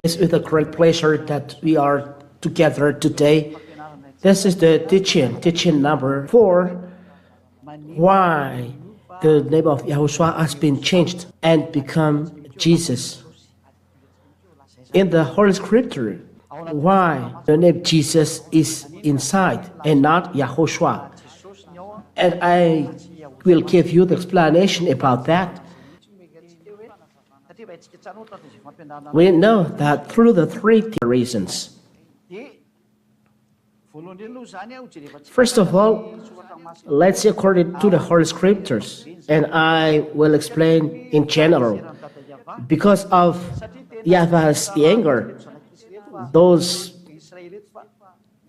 It's with a great pleasure that we are together today. This is the teaching number 4, why the name of Yahushua has been changed and become Jesus. In the Holy Scripture, why the name Jesus is inside and not Yahushua. And I will give you the explanation about that. We know that through the 3 reasons. First of all, let's see according to the Holy Scriptures, and I will explain in general. Because of Yahweh's anger, those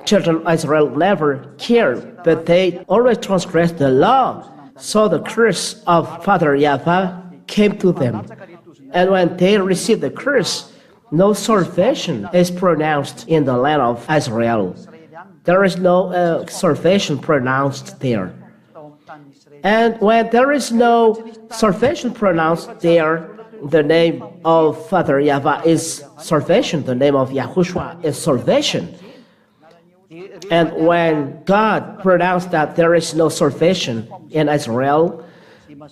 children of Israel never cared, but they always transgressed the law. So the curse of Father Yahweh came to them. And when they received the curse, no salvation is pronounced in the land of Israel. There is no salvation pronounced there. And when there is no salvation pronounced there, the name of Father Yahweh is salvation. The name of Yahushua is salvation. And when God pronounced that there is no salvation in Israel,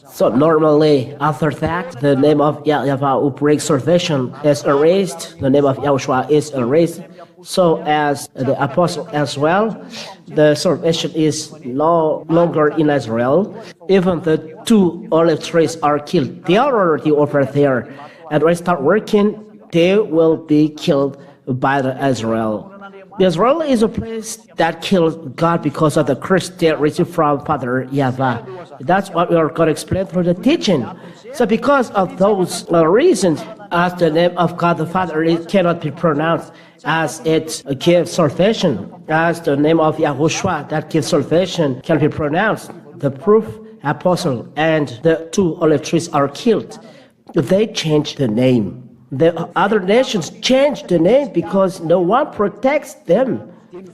so normally after that, the name of Yahweh who brings salvation is erased. The name of Yahushua is erased. So as the apostle as well, the salvation is no longer in Israel. Even the 2 olive trees are killed. They are already over there. And when they start working, they will be killed by the Israel. Israel is a place that kills God because of the curse they received from Father Yahweh. That's what we are going to explain through the teaching. So because of those reasons, as the name of God the Father, it cannot be pronounced as it gives salvation. As the name of Yahushua that gives salvation can be pronounced. The proof apostle and the 2 olive trees are killed. They changed the name. The other nations changed the name because no one protects them.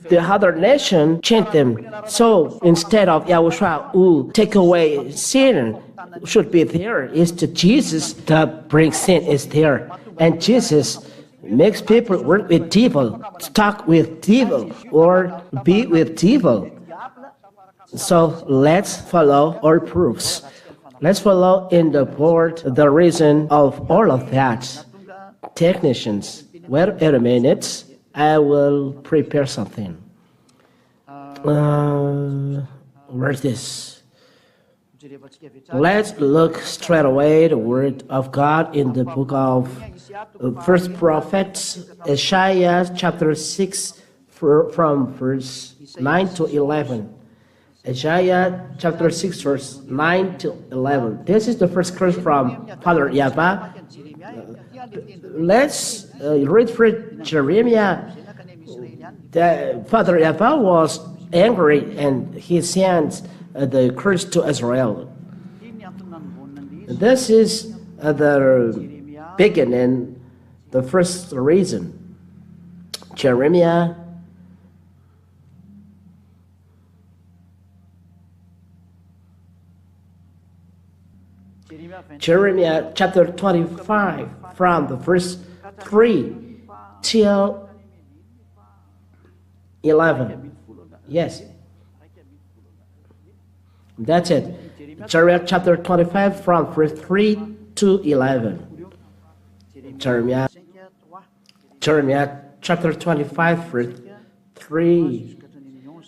The other nation changed them. So instead of Yahushua who take away sin should be there, is the Jesus that brings sin is there. And Jesus makes people work with devil, talk with devil, or be with devil. So let's follow our proofs. Let's follow in the board the reason of all of that. Technicians, wait a minute, I will prepare something. Where's this? Let's look straight away the word of God in the book of First Prophets, Isaiah chapter 6 from verse 9 to 11. Isaiah chapter 6 verse 9 to 11. This is the first curse from Father Yahweh. Let's read for Jeremiah. The Father Yahweh was angry and he sent the curse to Israel. This is the beginning, the first reason. Jeremiah chapter 25 from the verse 3 till 11. Yes. That's it. Jeremiah chapter 25 from verse 3 to 11. Jeremiah chapter 25 verse 3.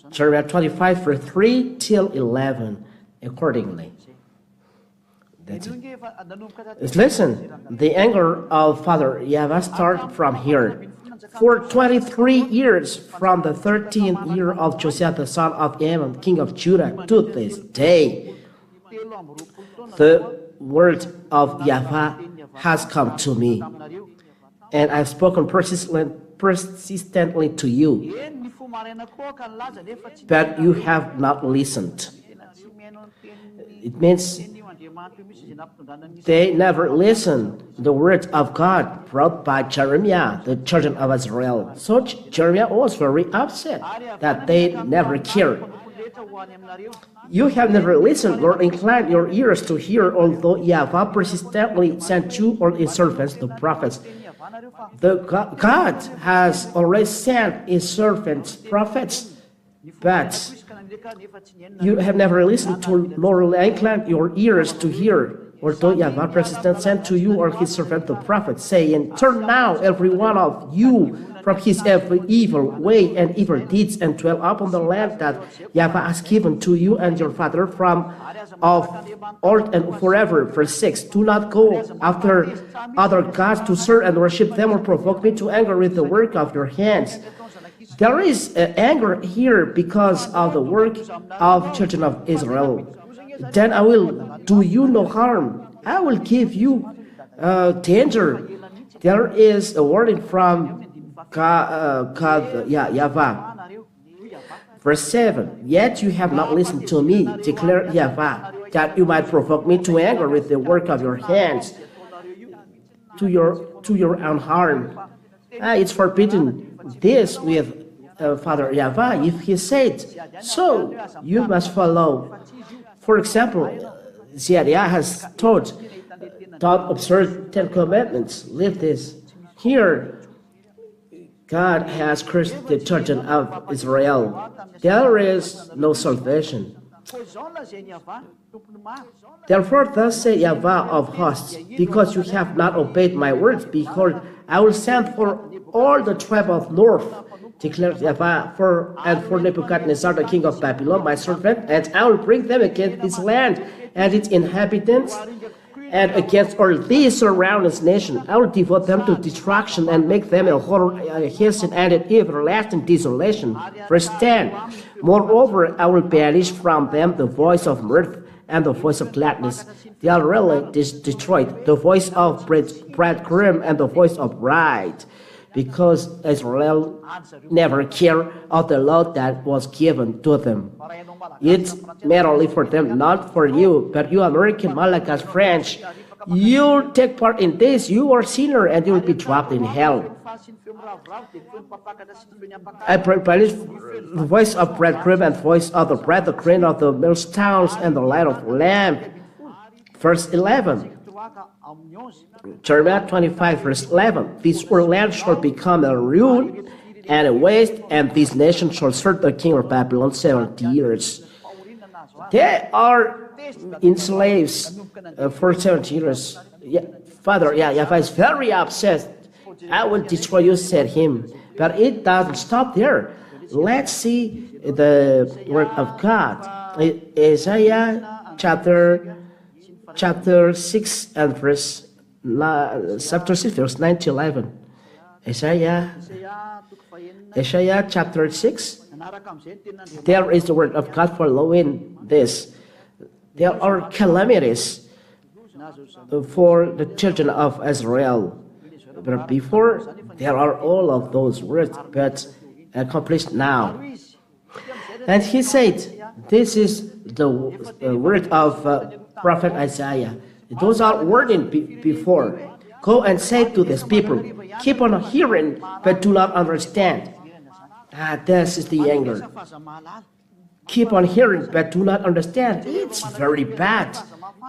Jeremiah 25 verse 3 till 11 accordingly. That's it. Listen, the anger of Father Yahweh starts from here. For 23 years, from the 13th year of Josiah the son of Ammon, king of Judah, to this day, the word of Yahweh has come to me, and I've spoken persistently to you, but you have not listened. It means they never listened to the word of God brought by Jeremiah, the children of Israel. So Jeremiah was very upset that they never cared. You have never listened nor inclined your ears to hear, although Yahweh persistently sent you or his servants, the prophets. God has already sent his servants, prophets, but you have never listened to nor inclined your ears to hear, although Yahweh persistently sent to you or his servant, the prophets, saying, Turn now, every one of you, from his every evil way and evil deeds, and dwell upon the land that Yahweh has given to you and your father from of old and forever. Verse 6, Do not go after other gods to serve and worship them or provoke me to anger with the work of your hands. There is anger here because of the work of children of Israel. Then I will do you no harm. I will give you danger. There is a warning from Yahweh. Verse 7, Yet you have not listened to me, declared Yahweh, that you might provoke me to anger with the work of your hands, to your own harm. It's forbidden this with Father Yahweh. If he said so, you must follow. For example, Zechariah has taught, don't observe 10 commandments, live this. Here, God has cursed the children of Israel. There is no salvation. Therefore, thus say Yahweh of hosts, because you have not obeyed my words, behold, I will send for all the tribe of north, declares Yahweh, for Nebuchadnezzar, the king of Babylon, my servant, and I will bring them against this land and its inhabitants, and against all these surrounding nations. I will devote them to destruction and make them a horror, a hasten, and an everlasting desolation. Verse 10, Moreover, I will banish from them the voice of mirth and the voice of gladness. They are really destroyed, the voice of bridegroom and the voice of bride, because Israel never cared of the law that was given to them. It's merely for them, not for you. But you American, Malagas, French, you take part in this. You are sinner and you will be dropped in hell. I banish the voice of bridegroom and voice of the bride, the grain of the millstones and the light of the lamp. Verse 11. Jeremiah 25, verse 11. This land shall become a ruin and a waste, and this nation shall serve the king of Babylon 70 years. They are enslaved for 70 years. Father Yahweh is very upset. I will destroy you, said him. But it doesn't stop there. Let's see the word of God. Isaiah chapter 6 and verse 9 to 11. Isaiah chapter 6. There is the word of God following this. There are calamities for the children of Israel. But before, there are all of those words, but accomplished now. And he said, this is the word of prophet Isaiah. Those are wording before. Go and say to these people, keep on hearing, but do not understand. This is the anger. Keep on hearing, but do not understand. It's very bad.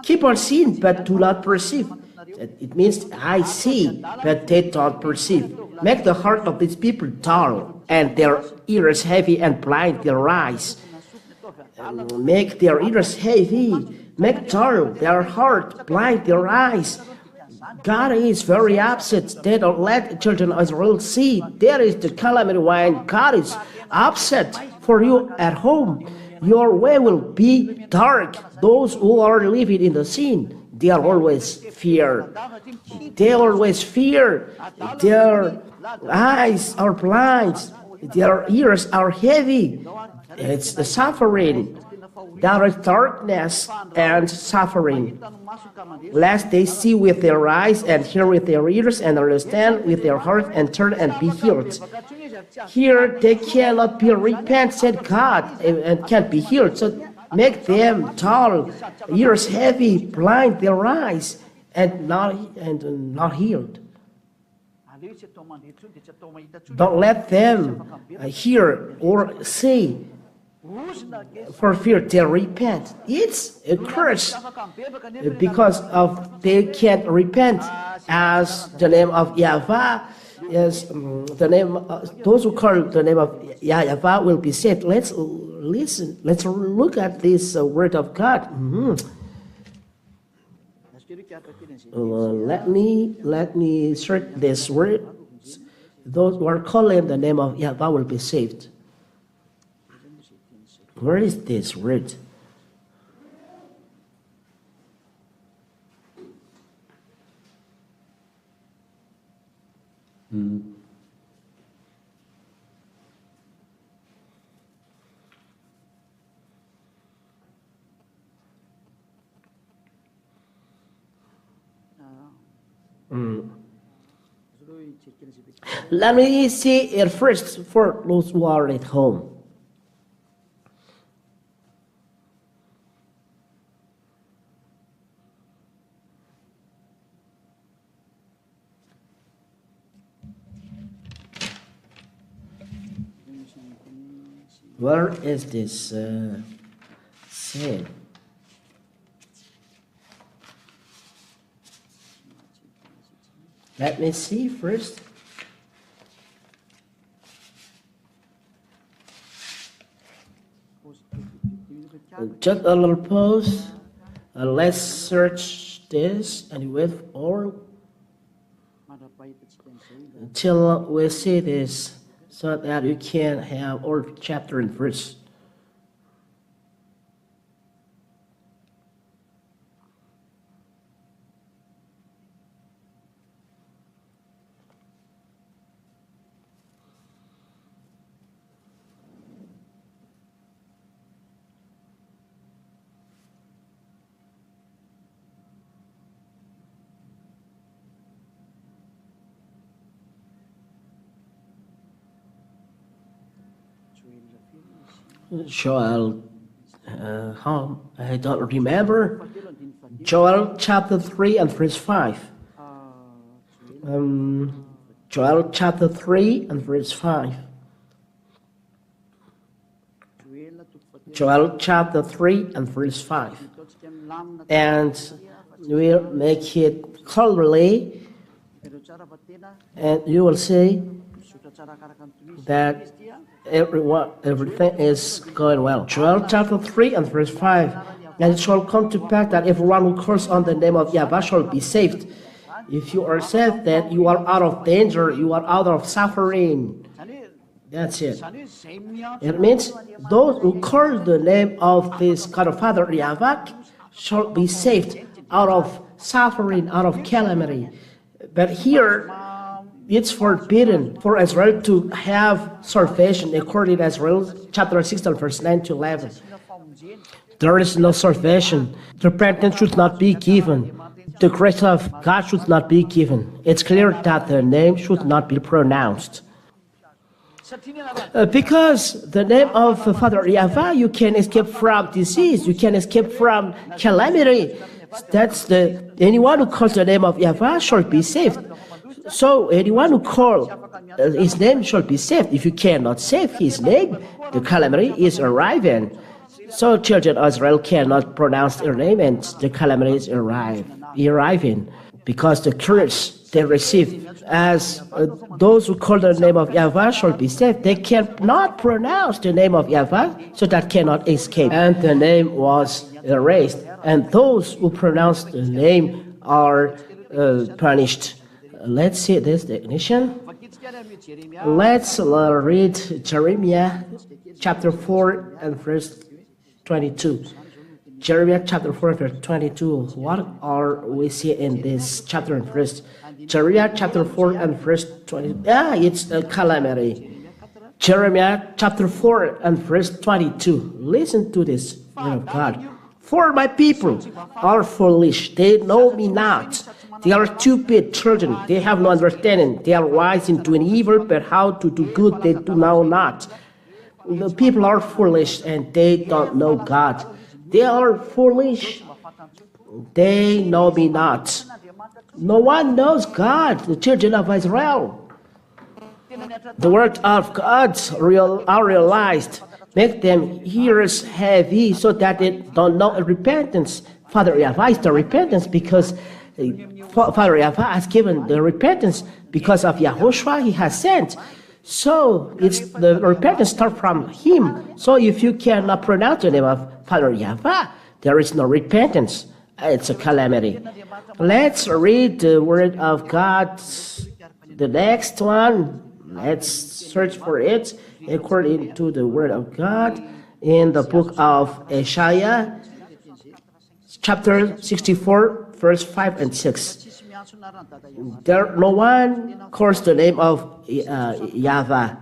Keep on seeing, but do not perceive. It means I see, but they don't perceive. Make the heart of these people dull, and their ears heavy, and blind their eyes. Make their ears heavy, make dull their heart, blind their eyes. God is very upset. They don't let children of Israel see. There is the calamity when God is upset for you at home. Your way will be dark. Those who are living in the sin, they are always fear. They always fear. Their eyes are blind. Their ears are heavy. It's the suffering. There is darkness and suffering. Lest they see with their eyes and hear with their ears and understand with their heart and turn and be healed. Here they cannot be repent, said God, and can't be healed. So make them dull, ears heavy, blind their eyes, and not healed. Don't let them hear or see. for fear they repent. It's a curse because of they can't repent, as the name of Yahweh is the name. Those who call the name of Yahweh will be saved. Let's listen. Let's look at this word of God. Let me search this word. Those who are calling the name of Yahweh will be saved. Where is this word? Let me see it first for those who are at home. Where is this sin? Let me see first. Just a little pause. Let's search this and wait for until we see this, so that you can have all chapter and verse. Joel, I don't remember. Joel chapter 3 and verse 5. Joel chapter 3 and verse 5. Joel chapter 3 and verse 5. And we'll make it clearly, and you will see that everything is going well. Joel chapter 3 and verse 5. And it shall come to pass that everyone who calls on the name of Yahweh shall be saved. If you are saved, then you are out of danger, you are out of suffering. That's it. It means those who call the name of this God of Father Yahweh shall be saved out of suffering, out of calamity. But here, it's forbidden for Israel to have salvation according to Israel chapter 16 verse 9 to 11. There is no salvation. The repentance should not be given. The grace of God should not be given. It's clear that the name should not be pronounced. Because the name of Father Yahweh, you can escape from disease, you can escape from calamity. That's anyone who calls the name of Yahweh shall be saved. So anyone who calls his name shall be saved. If you cannot save his name, the calamity is arriving. So children of Israel cannot pronounce their name, and the calamity is arriving. Because the curse they receive as those who call the name of Yahweh shall be saved, they cannot pronounce the name of Yahweh, so that cannot escape. And the name was erased. And those who pronounce the name are punished. Let's see this definition. Let's read Jeremiah chapter 4 and verse 22. Jeremiah chapter 4 verse 22. What are we see in this chapter and verse? Jeremiah chapter 4 and verse 20. It's a calamity. Jeremiah chapter 4 and verse 22. Listen to this word of God. For my people are foolish, they know me not. They are stupid children, they have no understanding. They are wise in doing evil, but how to do good they do know not. The people are foolish and they don't know God. They are foolish, they know me not. No one knows God, the children of Israel. The word of God are realized. make them ears heavy so that they don't know repentance. Father Yahweh is the repentance because Father Yahweh has given the repentance because of Yahushua he has sent. So it's the repentance starts from him. So if you cannot pronounce the name of Father Yahweh, there is no repentance. It's a calamity. Let's read the word of God. The next one, let's search for it according to the word of God in the book of Isaiah, chapter 64, verse 5 and 6. No one calls the name of Yahweh.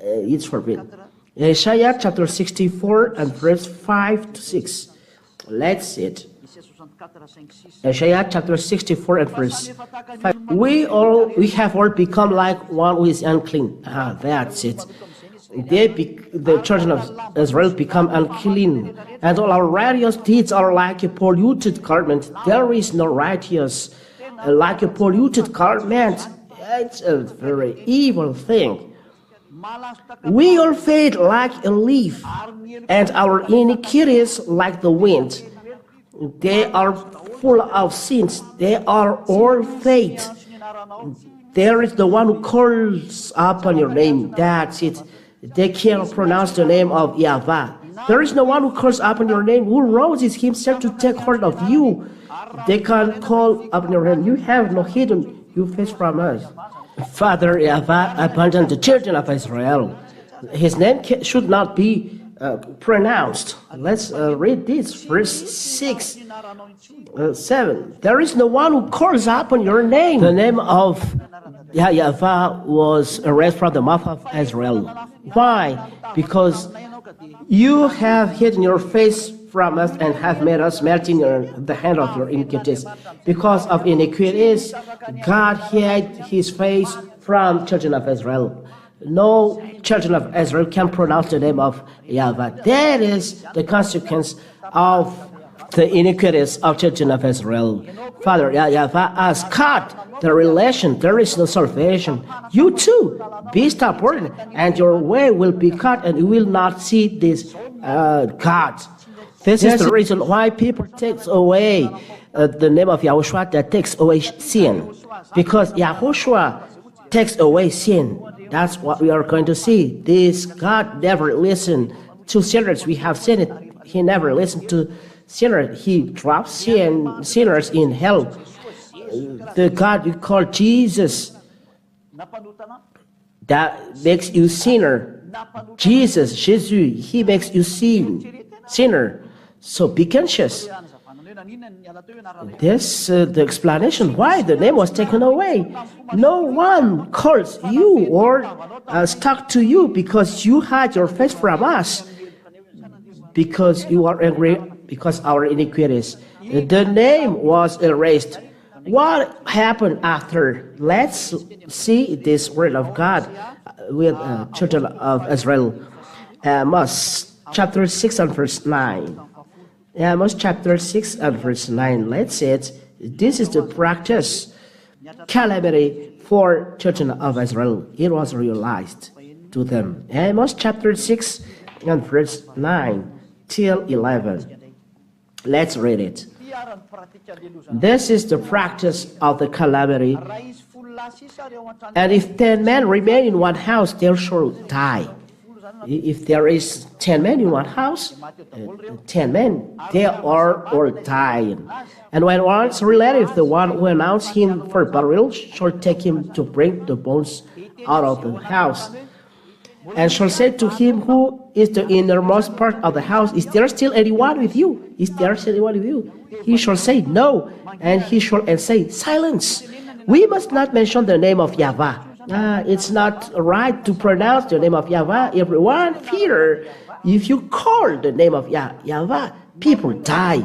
It's forbidden. Isaiah chapter 64 and verse 5 to 6. Let's see it. Isaiah chapter 64 and verse 5. We have all become like one who is unclean. That's it. The children of Israel become unclean, and all our righteous deeds are like a polluted garment. There is no righteous like a polluted garment. It's a very evil thing. We all fade like a leaf, and our iniquities like the wind. They are full of sins. They are all fade. There is the one who calls upon your name. That's it. They cannot pronounce the name of Yahweh. There is no one who calls upon your name, who roses himself to take hold of you. They can't call upon your name. You have no hidden your face from us. Father Yahweh abandoned the children of Israel. His name should not be pronounced. Let's read this, verse 6, 7. There is no one who calls upon your name. The name of Yahweh was erased from the mouth of Israel. Why? Because you have hidden your face from us and have made us melt in the hand of your iniquities. Because of iniquities, God hid his face from children of Israel. No children of Israel can pronounce the name of Yahweh. That is the consequence of the iniquities of children of Israel. Father Yahweh has cut the relation. There is no salvation. You too, be stubborn, and your way will be cut, and you will not see this God. This is the reason why people take away the name of Yahushua, that takes away sin. Because Yahushua takes away sin. That's what we are going to see. This God never listened to sinners. We have seen it. He never listened to sinners. He drops sinners in hell. The God you call Jesus, that makes you sinner. Jesus, he makes you sinner. So be conscious. This the explanation why the name was taken away. No one calls you or stuck to you because you hide your face from us, because you are angry because our iniquities. The name was erased. What happened after? Let's see this word of God with children of Israel. Amos chapter 6 and verse 9. Amos chapter 6 and verse 9. Let's see it. This is the practice, calamity for children of Israel. It was realized to them. Amos chapter 6 and verse 9 till 11. Let's read it. This is the practice of the calamity. And if 10 men remain in one house, they shall die. If there is 10 men in one house, 10 men, they are all dying. And when one's relative, the one who announced him for burial, shall take him to bring the bones out of the house, and shall say to him who is the innermost part of the house, is there still anyone with you? Is there still anyone with you? He shall say, no. And he shall say, silence. We must not mention the name of Yahweh. It's not right to pronounce the name of Yahweh. Everyone fear. If you call the name of Yahweh, people die.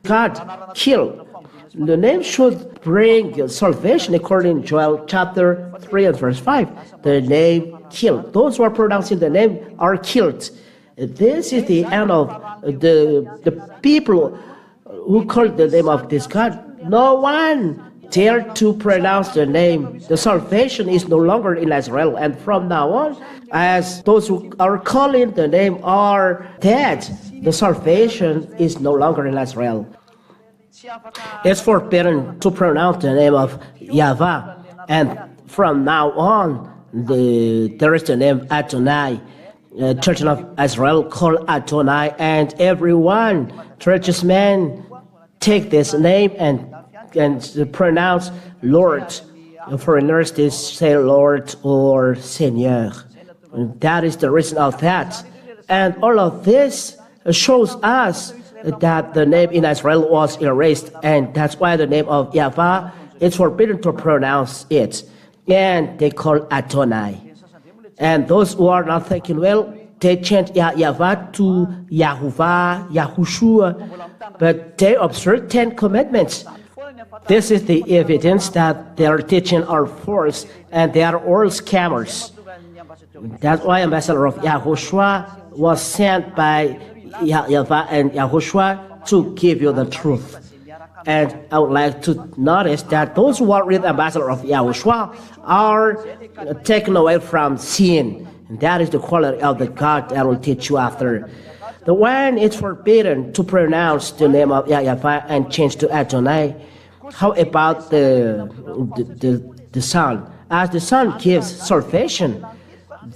God killed. The name should bring salvation according to Joel chapter 3 and verse 5. The name killed. Those who are pronouncing the name are killed. This is the end of the people who call the name of this God. No one dare to pronounce the name, the salvation is no longer in Israel. And from now on, as those who are calling the name are dead, the salvation is no longer in Israel. It's forbidden to pronounce the name of Yahweh. And from now on, there is the name Adonai. Children of Israel call Adonai, and everyone, churches men, take this name and pronounce Lord. Foreigners, they say Lord or Seigneur. And that is the reason of that. And all of this shows us that the name in Israel was erased, and that's why the name of Yahweh is forbidden to pronounce it. And they call Adonai. And those who are not thinking well, they change Yahweh to Yahuwah, Yahushua, but they observe 10 commandments. This is the evidence that their teaching are false and they are all scammers. That's why ambassador of Yahushua was sent by Yahweh and Yahushua to give you the truth. And I would like to notice that those who are with ambassador of Yahushua are taken away from sin. And that is the quality of the God that will teach you after. The one is forbidden to pronounce the name of Yahweh and change to Adonai. How about the Son? As the Son gives salvation,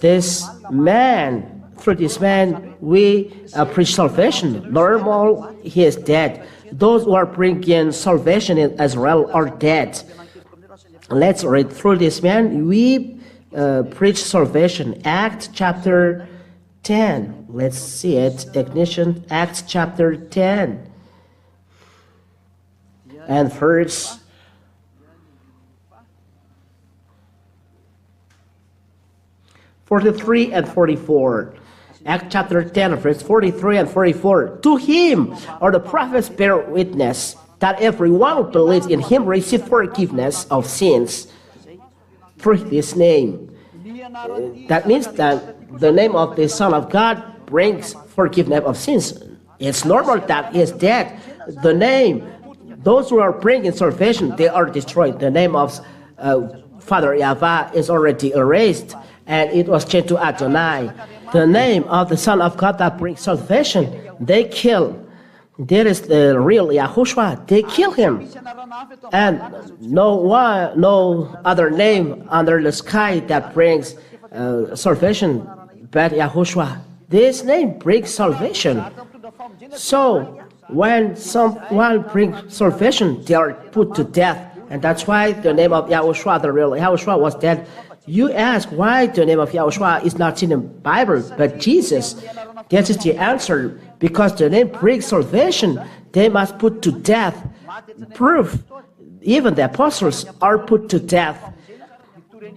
this man, through this man, we preach salvation. Normal, he is dead. Those who are bringing salvation in Israel are dead. Let's read through this man. We preach salvation. Acts chapter 10. Let's see it. Ignition. Acts chapter 10. And verse 43 and 44. Acts chapter 10, verse 43 and 44. To him or the prophets bear witness that everyone who believes in him receives forgiveness of sins through his name. That means that the name of the Son of God brings forgiveness of sins. It's normal that he is dead. The name, those who are bringing salvation, they are destroyed. The name of Father Yahweh is already erased, and it was changed to Adonai. The name of the Son of God that brings salvation, they kill. There is the real Yahushua. They kill him. And no other name under the sky that brings salvation but Yahushua. This name brings salvation. So when someone brings salvation, they are put to death. And that's why the name of Yahushua, the real Yahushua, was dead. You ask why the name of Yahushua is not in the Bible, but Jesus. That is the answer. Because the name brings salvation, they must put to death. Proof. Even the apostles are put to death.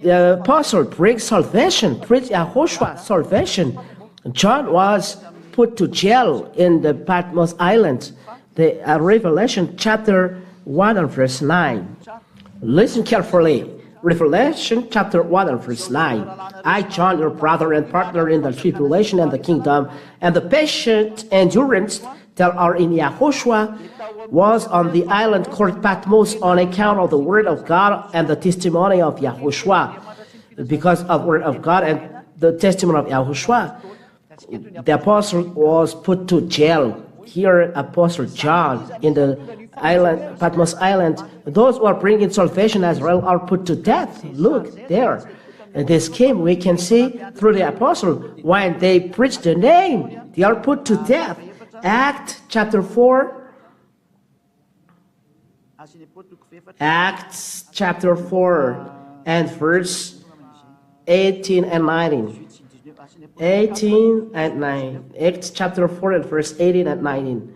The apostle brings salvation, brings Yahushua salvation. John was put to jail in the Patmos Island. The Revelation chapter 1 and verse 9. Listen carefully. Revelation chapter 1 and verse 9. I, John, your brother and partner in the tribulation and the kingdom, and the patient endurance that are in Yahushua, was on the island called Patmos on account of the word of God and the testimony of Yahushua. Because of the word of God and the testimony of Yahushua, the apostle was put to jail. Here, Apostle John in the island, Patmos Island, those who are bringing salvation as well are put to death. Look there. And this came, we can see through the apostle, when they preach the name, they are put to death. Acts chapter 4. Acts chapter 4 and verse 18 and 19. 18 and 9. Acts chapter 4 and verse 18 and 19.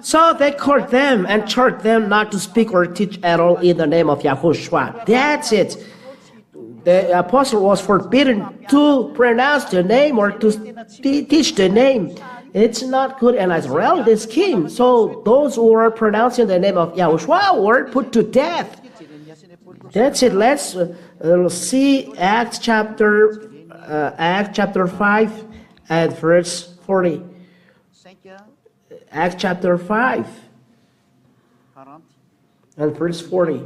So they called them and charged them not to speak or teach at all in the name of Yahushua. That's it. The apostle was forbidden to pronounce the name or to teach the name. It's not good in Israel, this came. So those who were pronouncing the name of Yahushua were put to death. That's it. Let's see Acts chapter 5 and verse 40. Acts chapter 5 and verse 40.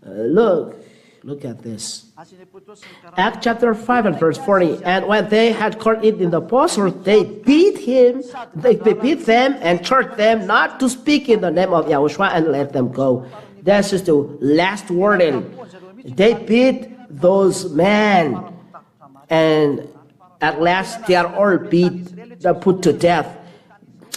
Look at this. Acts chapter 5 and verse 40. And when they had caught it in the apostles, they beat them and charged them not to speak in the name of Yahushua and let them go. This is the last warning. They beat those men, and at last they are all put to death.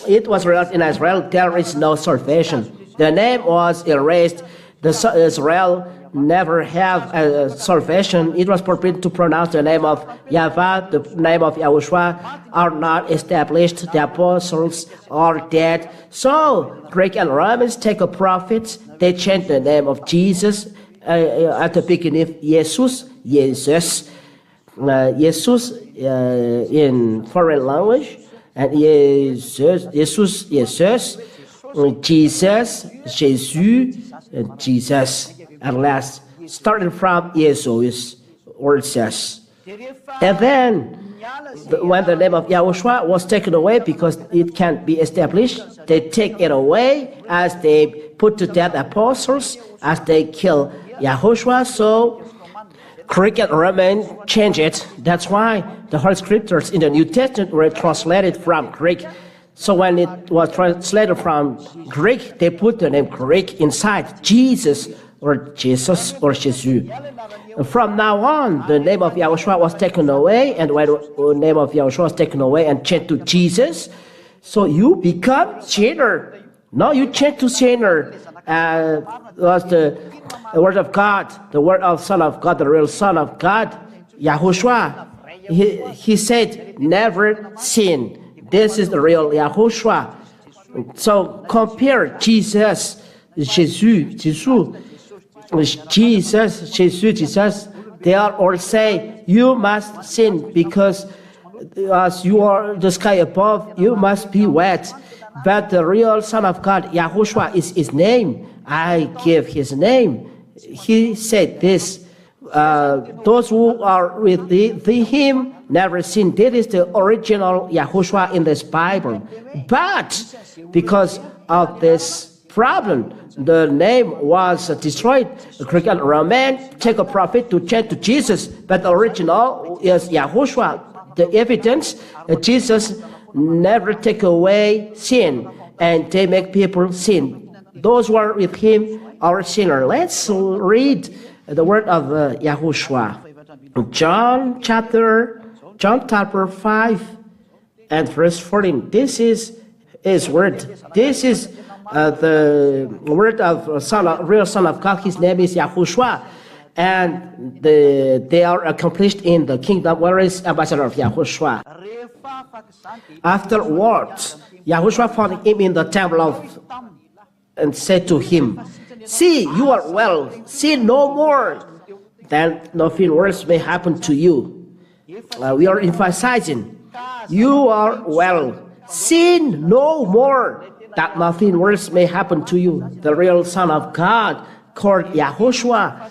It was realized in Israel there is no salvation. The name was erased. Israel never have a salvation. It was forbidden to pronounce the name of Yahweh, the name of Yahushua are not established. The apostles are dead. So Greek and Romans take a prophet. They change the name of Jesus at the beginning. Jesus in foreign language, and Jesus, Jesus, at last, starting from Jesus, or says. And then, when the name of Yahushua was taken away because it can't be established, they take it away as they put to death apostles, as they kill Yahushua. So, Greek and Roman change it. That's why the Holy Scriptures in the New Testament were translated from Greek. So when it was translated from Greek, they put the name Greek inside, Jesus or Jesus. From now on, the name of Yahushua was taken away, and when the name of Yahushua was taken away and changed to Jesus, so you become sinner. No, you change to sinner. Was the Word of God, the Word of Son of God, the real Son of God, Yahushua. He said, never sin. This is the real Yahushua. So compare Jesus, they are all say, you must sin because as you are the sky above, you must be wet. But the real Son of God, Yahushua, is his name. I give his name. He said this, those who are with him never sin. This is the original Yahushua in this Bible. But because of this problem, the name was destroyed. The Greek and Roman take a prophet to change to Jesus, but the original is Yahushua. The evidence, Jesus never take away sin, and they make people sin. Those who are with him are sinners. Let's read the word of Yahushua. John chapter 5 and verse 14. This is his word. This is the word of real Son of God. His name is Yahushua, and they are accomplished in the kingdom. Where is ambassador of Yahushua? Afterwards, Yahushua found him in the temple and said to him, see, you are well, sin no more, then nothing worse may happen to you. We are emphasizing, you are well, sin no more, that nothing worse may happen to you. The real Son of God, called Yahushua,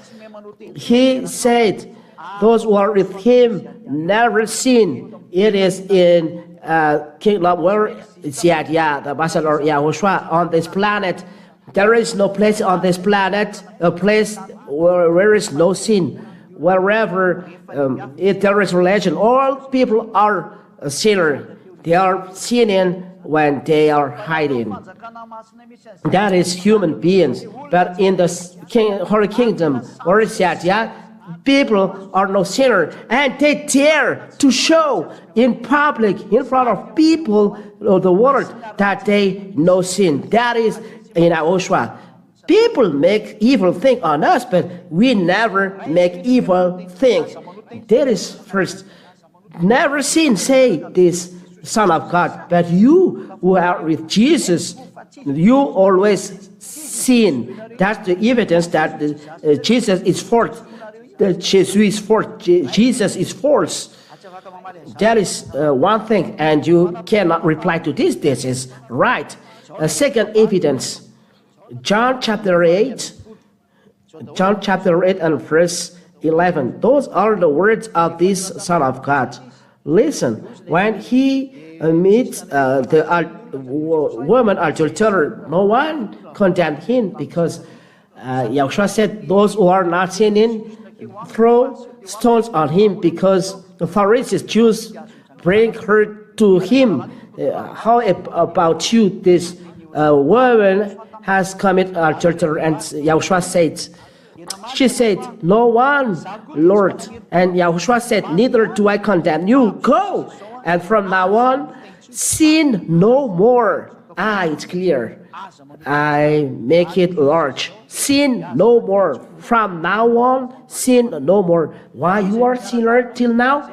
he said, those who are with him never sin. It is in kingdom where it's the ambassador Yahushua on this planet. There is no place on this planet, a place where there is no sin. Wherever if there is religion, all people are a sinner. They are sinning when they are hiding. That is human beings. But in the Holy Kingdom, where is that? People are no sinner, and they dare to show in public, in front of people of the world, that they no sin. That is in Yahushua. People make evil things on us, but we never make evil things. That is first. Never sin, say this Son of God. But you who are with Jesus, you always sin. That's the evidence that Jesus is false. That Jesus is false. Jesus is false. That is one thing, and you cannot reply to this. This is right. Second evidence. John chapter 8 and verse 11. Those are the words of this Son of God. Listen, when he meets the woman adulterer, no one condemned him because Yahushua said, those who are not sinning, throw stones on him, because the Pharisees, Jews, bring her to him. How about you? This woman has committed adultery, and Yahushua said, she said, no one, Lord. And Yahushua said, neither do I condemn you. Go. And from now on, sin no more. It's clear. I make it large. Sin no more. From now on, sin no more. Why you are sinner till now?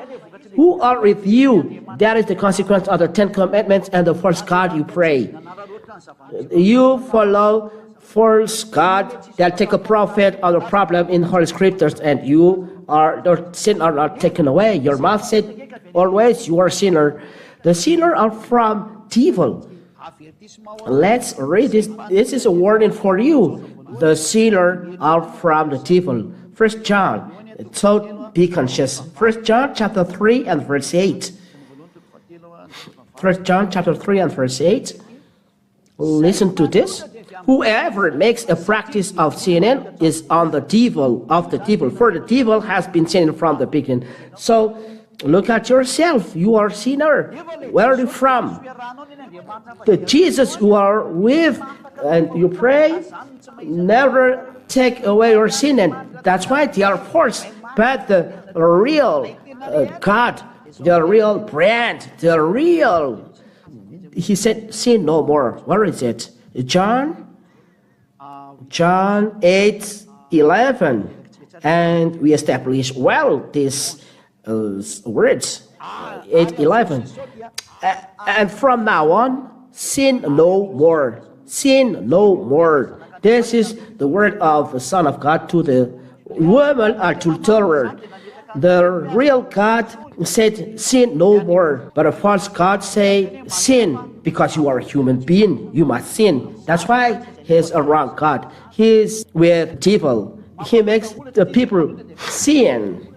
Who are with you? That is the consequence of the 10 Commandments and the false God you pray. You follow false God that take a profit on the problem in Holy Scriptures, and the sin are not taken away. Your mouth said always you are sinner. The sinner are from devil. Let's read this. This is a warning for you. The sinner are from the devil. 1 John. So be conscious. 1 John chapter 3 and verse 8. 1 John chapter 3 and verse 8. Listen to this. Whoever makes a practice of sinning is of the devil, for the devil has been sinning from the beginning. So look at yourself. You are sinner. Where are you from? The Jesus you are with, and you pray, never take away your sin, and that's why they are forced. But the real God, the real brand, the real, he said, sin no more. Where is it? John 8:11, and we establish well these words. 8:11, and from now on, sin no more. Sin no more. This is the word of the Son of God to the woman adulterer. The real God said, sin no more. But a false God say, sin, because you are a human being, you must sin. That's why he's a wrong God. He's with devil. He makes the people sin.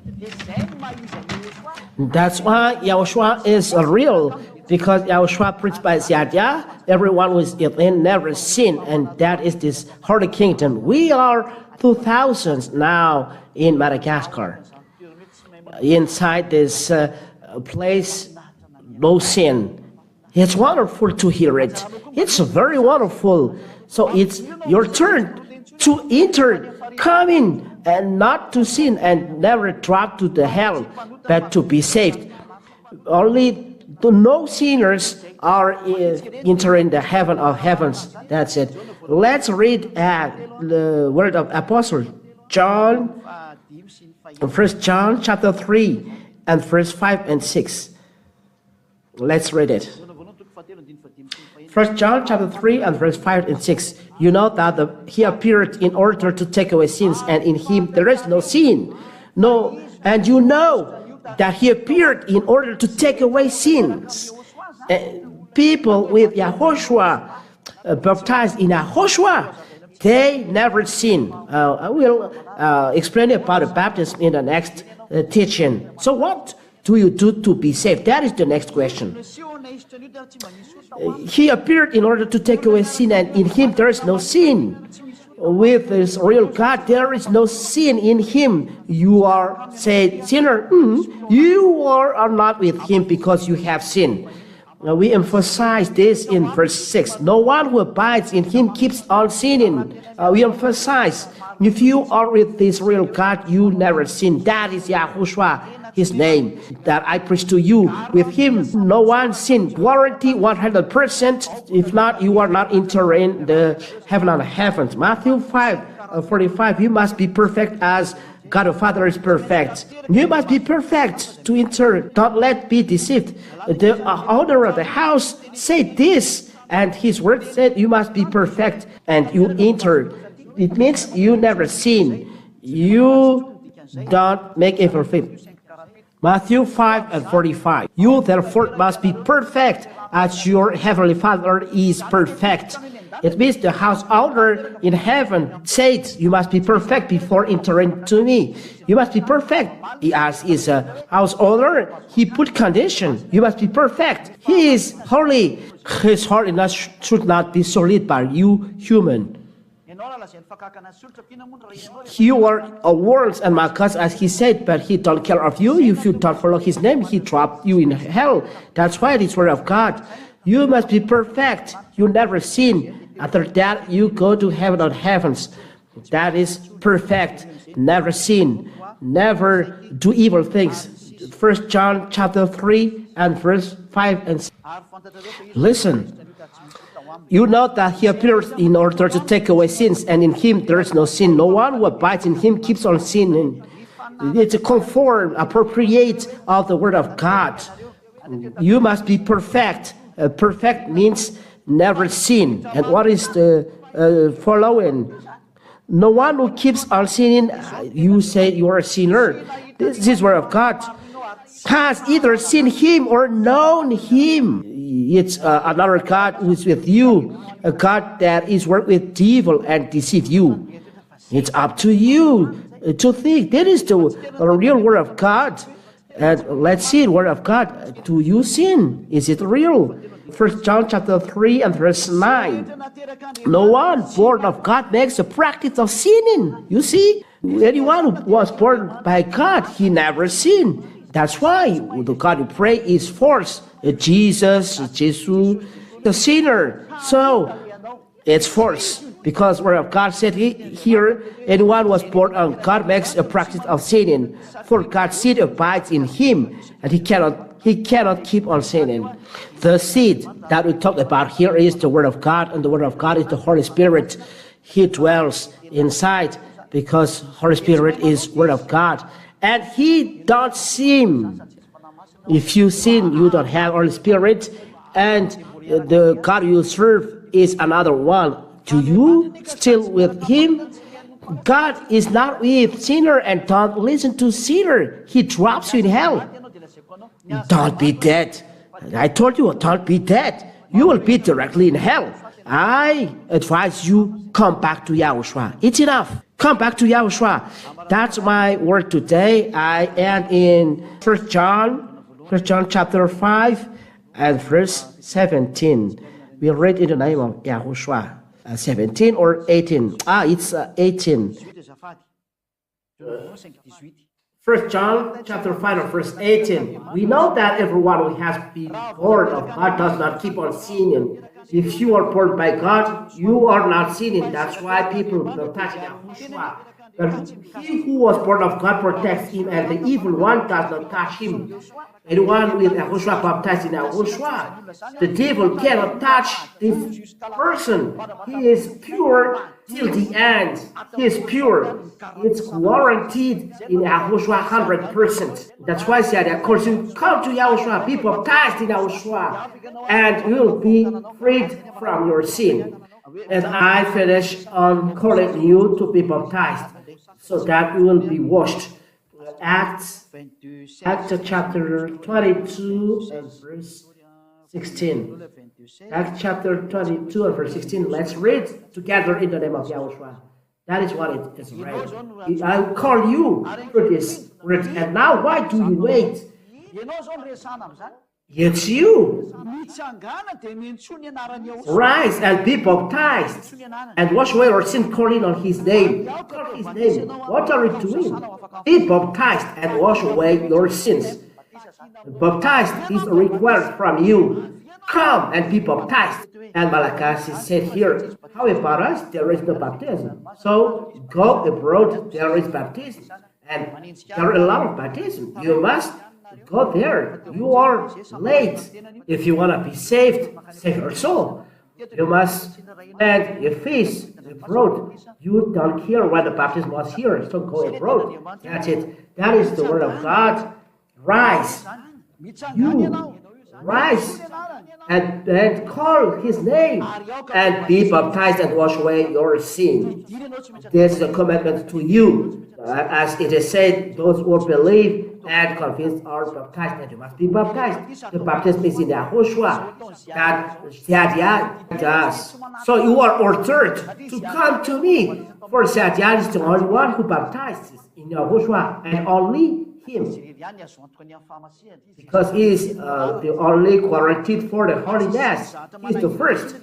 That's why Yahushua is real, because Yahushua preached by Ziyadiyah, everyone who is in never sin, and that is this Holy Kingdom. We are 2000s now in Madagascar. Inside this place, no sin. It's wonderful to hear it. It's very wonderful. So it's your turn to enter, come in, and not to sin, and never drop to the hell, but to be saved. Only the no sinners are entering the heaven of heavens. That's it. Let's read the word of Apostle John, 1 John chapter 3 and verse 5 and 6. Let's read it. 1 John chapter 3 and verse 5 and 6. You know that he appeared in order to take away sins, and in him there is no sin. No, and you know that he appeared in order to take away sins. People with Yahushua, baptized in Yahushua, they never sin. I will explain about the baptism in the next teaching. So what do you do to be saved? That is the next question. He appeared in order to take away sin, and in him there is no sin. With this real God, there is no sin in him. You are, say, sinner. You are not with him because you have sinned. We emphasize this in verse 6. No one who abides in him keeps on sinning. We emphasize, if you are with this real God, you never sin. That is Yahushua, his name, that I preach to you. With him, no one sin. Guarantee 100%. If not, you are not entering the heaven of heavens. Matthew 5:45. You must be perfect as God the Father is perfect. You must be perfect to enter. Don't let be deceived. The owner of the house said this, and his word said you must be perfect, and you enter. It means you never sin. You don't make it perfect. Matthew 5:45. You therefore must be perfect as your heavenly Father is perfect. It means the house owner in heaven said, you must be perfect before entering to me. You must be perfect. He asked his house owner, he put condition, you must be perfect. He is holy. His holiness should not be sullied by you human. You are words and markers, as he said, but he don't care of you. If you don't follow his name, he drop you in hell. That's why this word of God. You must be perfect. You never sin. After that, you go to heaven on heavens. That is perfect. Never sin. Never do evil things. 1 John chapter 3 and verse 5 and 6. Listen. You know that he appears in order to take away sins, and in him there is no sin. No one who abides in him keeps on sinning. It's a conform, appropriate of the word of God. You must be perfect. Perfect means never sin. And what is the following? No one who keeps on sinning, you say you are a sinner. This is word of God. Has either seen him or known him. It's another God who is with you, a God that is work with evil and deceive you. It's up to you to think. That is the real word of God. And let's see the word of God. Do you sin? Is it real? 1 John chapter 3 and verse 9. No one born of God makes a practice of sinning. You see, anyone who was born by God, he never sinned. That's why the God you pray is false. Jesus, the sinner. So it's false. Because word of God said here, anyone was born of God makes a practice of sinning. For God's seed abides in him, and he cannot keep on sinning. The seed that we talk about here is the word of God, and the word of God is the Holy Spirit. He dwells inside because Holy Spirit is word of God. And he don't sin. If you sin, you don't have Holy Spirit, and the God you serve is another one. Do you still with him? God is not with sinner, and don't listen to sinner. He drops you in hell. Don't be dead. I told you, don't be dead. You will be directly in hell. I advise you, come back to Yahushua. It's enough. Come back to Yahushua. That's my word today. I am in 1 John chapter 5 and verse 17. We read in the name of Yahushua. 17 or 18? It's 18. 1 John chapter 5 and verse 18. We know that everyone who has been born of God does not keep on sinning. If you are born by God, you are not sinning. That's why people baptize Yahushua. But he who was born of God protects him, and the evil one does not touch him. Anyone with Yahushua baptized in Yahushua, the devil cannot touch this person. He is pure till the end. He is pure. It's guaranteed in Yahushua 100%. That's why I said, of course, you come to Yahushua, be baptized in Yahushua, and you will be freed from your sin. And I finish on calling you to be baptized, so that you will be washed. Acts chapter 22 and verse 16. Acts chapter 22 and verse 16. Let's read together in the name of Yahushua. That is what it is read. I call you for this word, and now why do you wait? It's you. Rise and be baptized and wash away your sin, calling on his name. Call his name. What are you doing? Be baptized and wash away your sins. Baptized is required from you. Come and be baptized. And Malachi said here, how about us? There is no baptism. So go abroad, there is baptism. And there are a lot of baptism. You must go there. You are late. If you want to be saved, save your soul. You must spend your feast abroad. You don't care when the baptism was here, so go abroad. That's it. That is the word of God. Rise. You rise and call his name and be baptized and wash away your sin. This is a commandment to you. As it is said, those who believe and convinced or baptized, and you must be baptized. The baptism is in Yahoshua that Shadia does. So you are ordered to come to me, for Shadia is the only one who baptizes in Yahoshua, and only him, because he is the only guaranteed for the holiness. He is the first.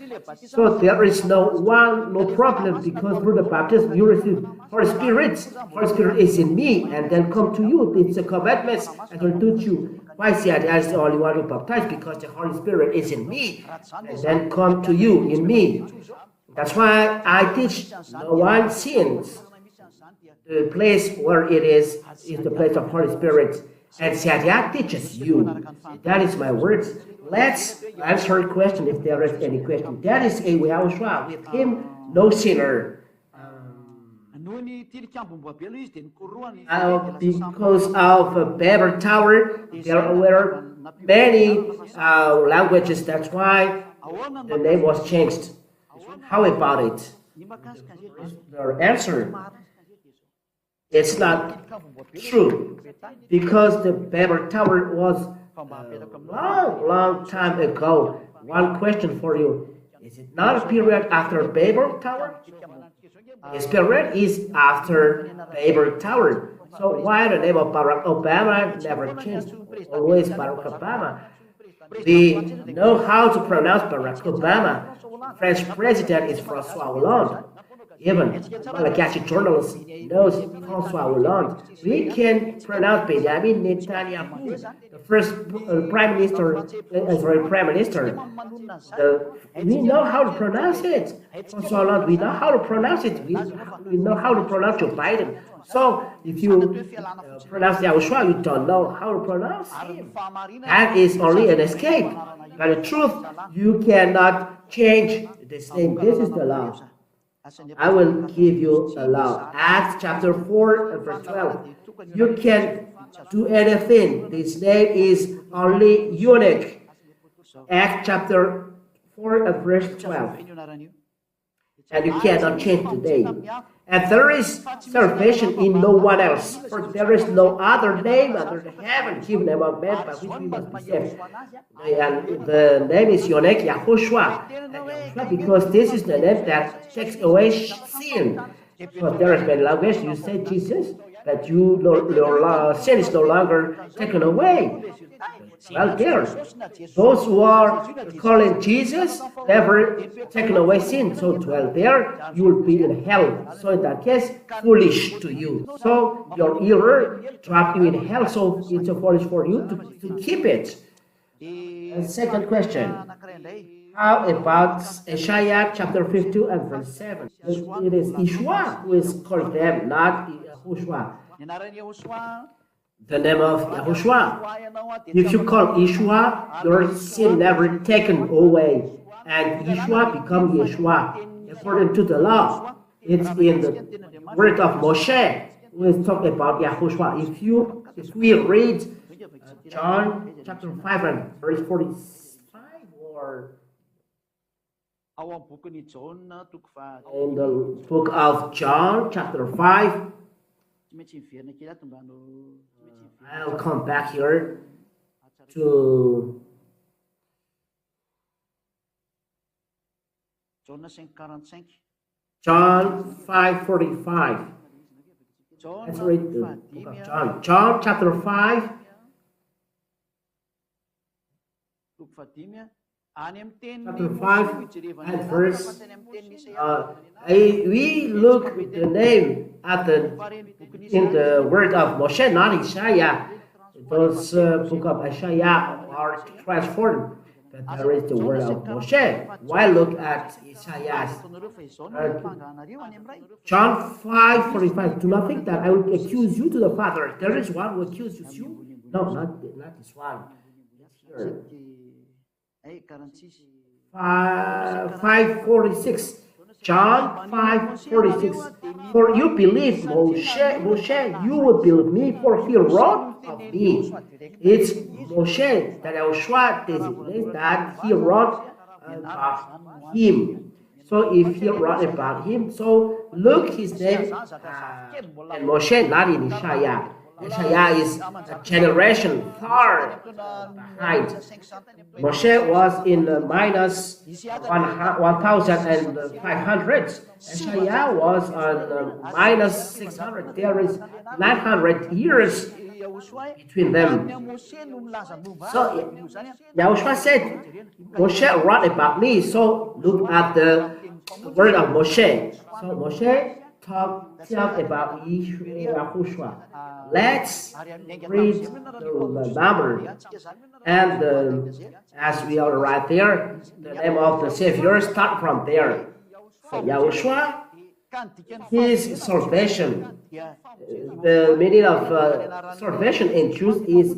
So there is no problem, because through the baptism you receive Holy Spirit. Holy Spirit is in me and then come to you. It's a commandment and will teach you. Why Shadia is the only one who baptized? Because the Holy Spirit is in me and then come to you in me. That's why I teach no one sins. The place where it is the place of Holy Spirit. And Shadia teaches you. That is my words. Let's answer a question if there is any question. That is a Yahoshua. With him, no sinner. Because of Babel Tower, there were many languages. That's why the name was changed. How about it? The answer, it's not true, because the Babel Tower was a long time ago. One question for you. Is it not a period after Babel Tower? This period is after Babel Tower. So why the name of Barack Obama never changed? Always Barack Obama. We know how to pronounce Barack Obama. French president is François Hollande. Even Malagasy journalist knows François Hollande. We can pronounce Benjamin Netanyahu, the first prime minister, Israeli prime minister. We know how to pronounce it. François Hollande, we know how to pronounce it. We know how to pronounce Joe Biden. So if you pronounce Yahoshua, you don't know how to pronounce him. That is only an escape. But the truth, you cannot change this name. This is the law. I will give you a law. Acts chapter 4 and verse 12. You can do anything. This name is only unique. Acts chapter 4 and verse 12. And you cannot change the name. And there is salvation in no one else, for there is no other name under the heaven given among men by which we must be saved. And the name is unique, Yahoshua, because this is the name that takes away sin. Because there is many languages, you say Jesus, but your sin is no longer taken away. Well, there, those who are calling Jesus never taken away sin. So, well, there you will be in hell. So, in that case, foolish to you. So, your error trapped you in hell. So, it's foolish for you to keep it. And second question. How about Isaiah chapter 52 and verse 7? It is Yeshua who is called them, not Yahoshua. The name of Yahoshua. If you call Yeshua, your sin never taken away, and Yeshua become Yeshua according to the law. It's in the word of Moshe. We talk about Yahoshua. If we read John chapter 5 and verse 45, or in the book of John chapter 5. I'll come back here to John 5:45. Let's read the book of John. John chapter 5. Chapter 5 and verse. We look at the name in the word of Moshe, not Isaiah. Those book of Isaiah are transformed, but there is the word of Moshe. Why look at Isaiah? John 5:45. Do not think that I will accuse you to the Father. There is one who accuses you. No, not this one. Here. 5:46. John 5:46. For you believe Moshe, you will believe me, for he wrote of me. It's Moshe that Yahoshua designates that he wrote about him. So if he wrote about him, so look his name and Moshe, not in Isaiah. Yeshaya is a generation far behind. Moshe was in minus 1,500. Yeshaya was on minus 600. There is 900 years between them. So Yahushua said, Moshe wrote about me. So look at the word of Moshe. So Moshe talk about Yahushua. Let's read the number. And as we are right there, the name of the Savior start from there. Yahushua, his salvation. The meaning of salvation in Jews is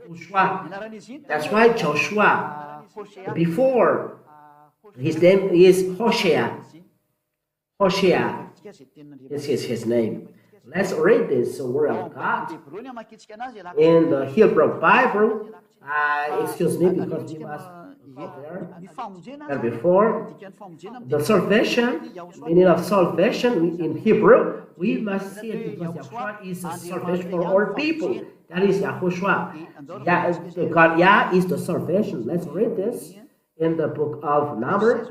Yahushua. That's why Joshua, before his name is Hoshea. Hoshea is his name. Let's read this word of God. In the Hebrew Bible, excuse me because we must go there. And before, the salvation, meaning of salvation in Hebrew, we must see it because Yahushua is a salvation for all people. That is Yahushua. God Yah is the salvation. Let's read this in the book of Numbers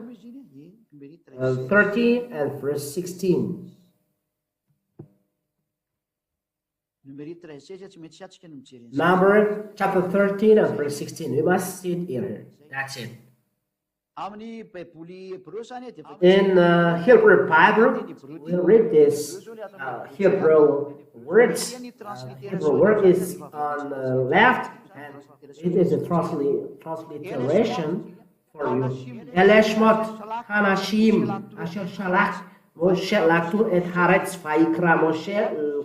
13 and verse 16. Number chapter 13 and verse 16. We must see it here. That's it. In Hebrew Bible, we read this Hebrew words. Hebrew word is on the left, and it is a transliteration for you. Eleshmot Hanashim Asher Shalach Moshe Laktur et Haaretz Vayikra Moshe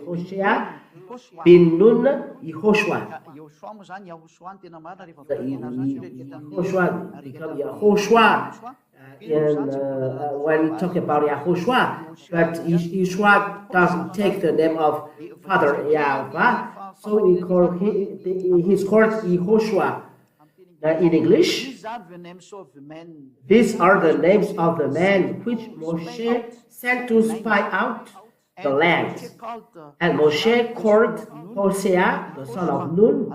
Hoshea bin Nun Yehoshua. Yehoshua become Yehoshua. When we talk about Yahushua, but Yeshua doesn't take the name of Father Yahweh, so we call he's called Yehoshua. In English, these are the names of the men which Moshe sent to spy out the land. And Moshe called Hosea, the son of Nun,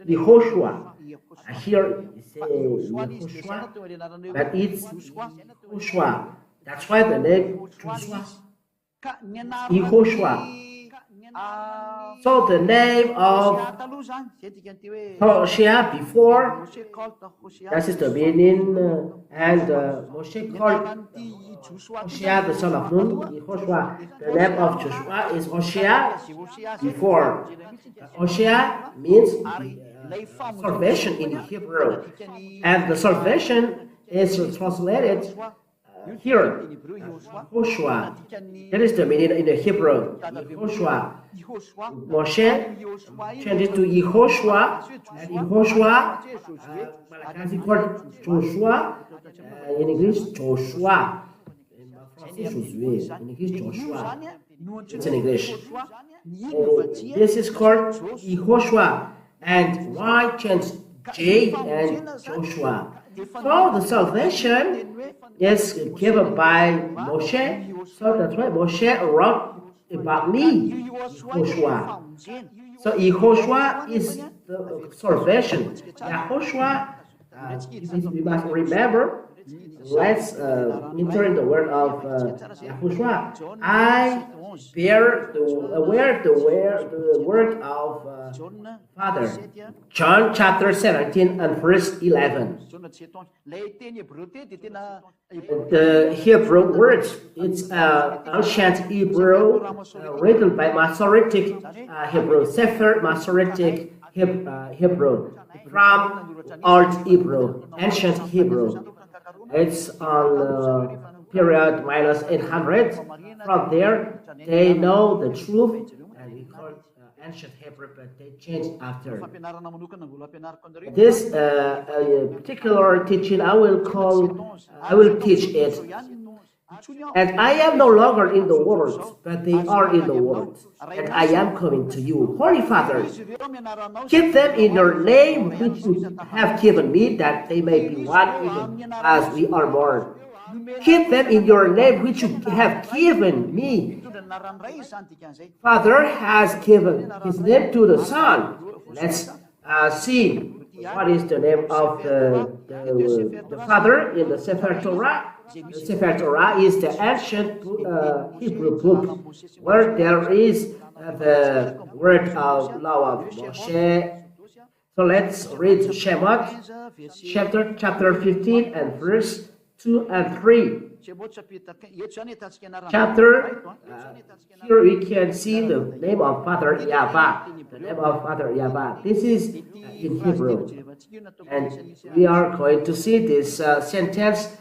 Yehoshua. Here it says Yehoshua, but it's Yehoshua. That's why the name Joshua, Yehoshua. So the name of Hosea before, that is the meaning, and Moshe called Hosea the son of Nun, Yehoshua. The name of Joshua is Hosea before. Hosea means salvation in Hebrew, and the salvation is translated here, Yehoshua. That is the meaning in the Hebrew, Yehoshua. Moshe changed it to Yehoshua, and Yehoshua, Malachi called Joshua, in English, Joshua. In English, Joshua. It's in English. This is called Yehoshua, and why change J and Joshua? So the salvation is given by Moshe, so that's why Moshe wrote about me, Yehoshua. So Yehoshua is the salvation. Yahushua, we must remember. Let's enter in the word of Yahushua. I bear the word of Father. John chapter 17 and verse 11. The Hebrew words, it's ancient Hebrew written by Masoretic Hebrew, Sefer Masoretic Hebrew, from Old Hebrew, ancient Hebrew. It's on period minus 800. From there, they know the truth, and we call it ancient Hebrew, but they changed after. This particular teaching, I will teach it. And I am no longer in the world, but they are in the world, and I am coming to you. Holy Father, keep them in your name which you have given me, that they may be one even as we are one. Keep them in your name which you have given me, Father has given his name to the Son. Let's see what is the name of the Father in the Sefer Torah. The Sefer Torah is the ancient Hebrew book where there is the word of law of Moshe. So let's read Shemot chapter 15 and verse 2 and 3. Here we can see the name of Father Yahweh. The name of Father Yahweh. This is in Hebrew. And we are going to see this sentence,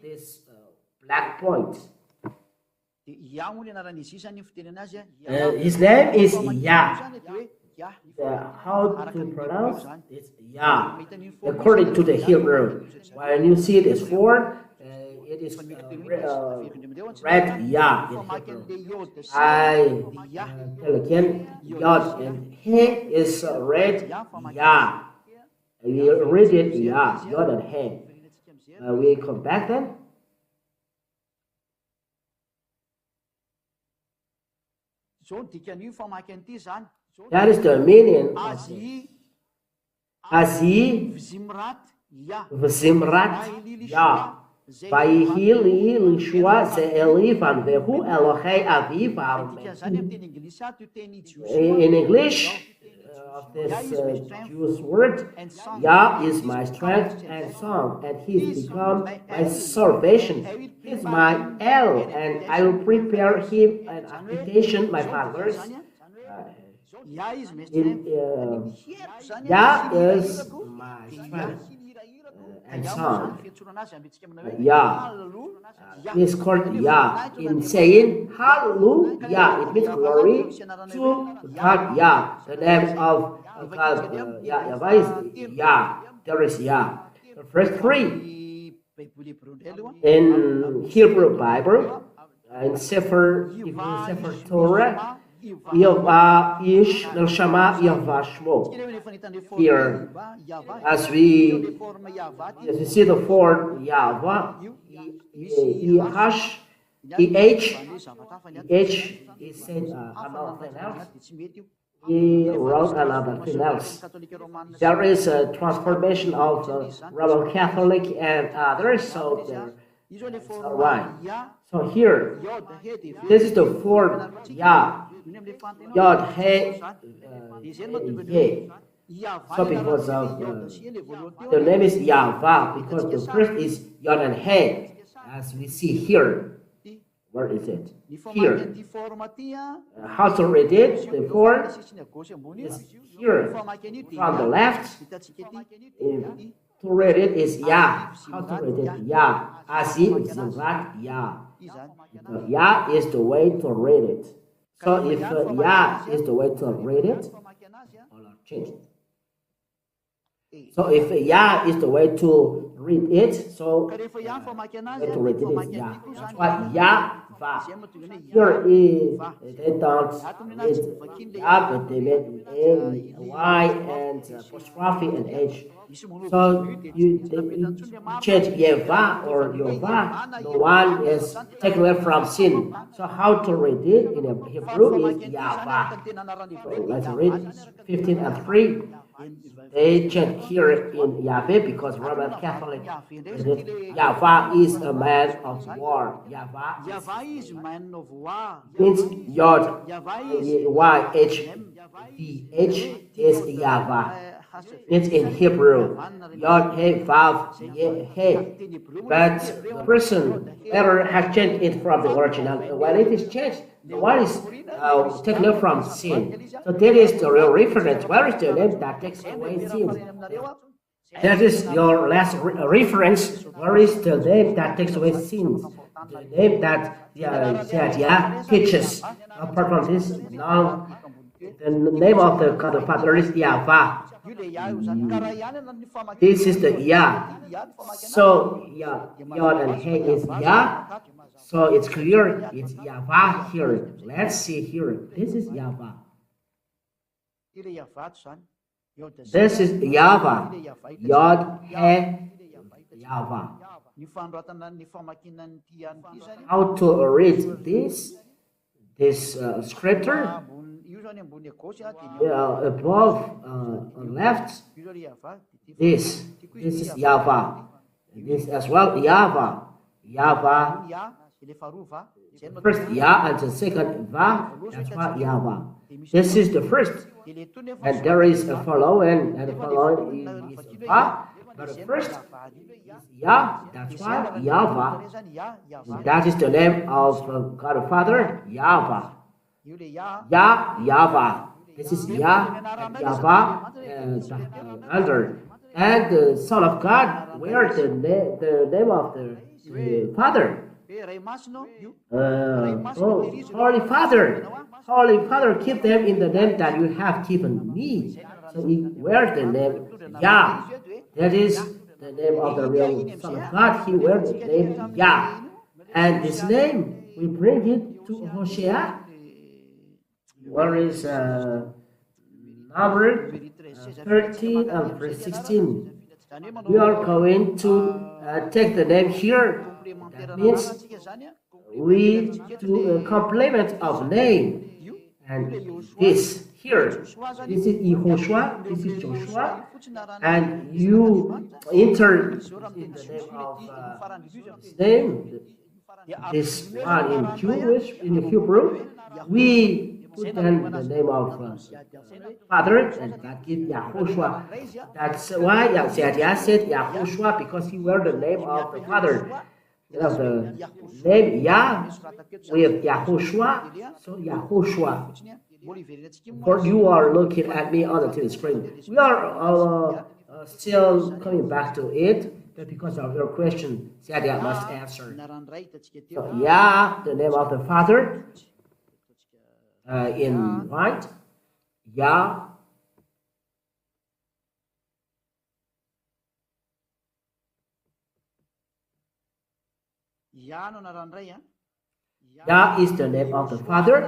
this black point. His name is Yah. How to pronounce it? Yah. According to the Hebrew, when you see this word, it is read Yah in Hebrew. I tell again, Yod and He is read Yah. We read it Yah, Yod and He. We come back then. That is the meaning of it. Azi v'zimrat Yah. Vayihili l'shua ze'eli van vehu Elohei aviv in English, this Jewish word, Yah is my strength and song, and He's become my salvation. He's my El, and I will prepare Him an habitation, my fathers. Yah is my strength and song. Yah is called Yah in saying Hallelujah. It means glory to God. Yah. The name of God Yahweh is Yah. There is Yah. Verse 3 in Hebrew Bible, in Sefer Torah, Yahweh ish neshama Yahweh shmo. Here, as we see the form Yahweh, Yehash, H is said another thing else. He wrote another thing else. There is a transformation of the Roman Catholic and others, so that's why. So here, this is the form Yah. Yod He He. So because of the name is Yahweh, because the first is Yod and He, as we see here. Where is it? Here. How to read it? The form is here. From the left, to read it is Yah. How to read it? Yah. Asi Zimrat Yah. Yah is the way to read it. So if Yah is the way to read it, change it. So if Yah is the way to read it, so the way to read it is Yah. That's why Yah. Here is they don't read Yah, but they made A, Y, and apostrophe and H. So you change Yeva or Yova. The one is taken away from sin. So how to read it in Hebrew is Yahweh. So let's read 15 and 3. They change here in Yahweh because Roman Catholic Yahweh is a man of war. Yahweh is man of war. Means Yod, Y-H-V-H is Yahweh. It's in Hebrew. Yod, He, Vav, He. But the person ever has changed it from the original. When it is changed, the one is taken from sin. So that is the real reference. Where is the name that takes away sin? That is your last reference. Where is the name that takes away sins? The name that Yah teaches. Apart from this, now the name of the God the Father is Yahweh. This is the Yah. So Yod and He is Yah. So it's clear, it's Yahweh here. Let's see here. This is Yahweh. This is Yahweh. Yod, He, Yahweh. How to read this? this scripture. Above on left, this is Yahweh. This as well, Yahweh. Yahweh. First Yah and the second Va. That's why Yahweh. This is the first, and there is a following, and the following is Va. But the first is Yah. That's why Yahweh. That is the name of God the Father, Yahweh. Yahweh. This is Yah and Yahweh under. And the Son of God, where the name of the Father? Holy Father. Holy Father, keep them in the name that you have given me. So where the name Yah. That is the name of the real Son of God. He wears the name Yah. And this name, we bring it to Hosea. Where is number 13 and verse 16? We are going to take the name here. That means we do a complement of name. And this here, this is Yahoshua, this is Joshua, and you enter in the name of his name, this one in Jewish, in Hebrew, we put then the name of Father, and that gives Yahoshua. That's why Yah said Yahoshua, because he wears the name of the Father. The name Yah with Yahoshua, so Yahoshua. For you are looking at me on the TV screen. We are still coming back to it, but because of your question, Sadia must answer. So Yah, the name of the Father, in white, Yah. Yah is the name of the Father,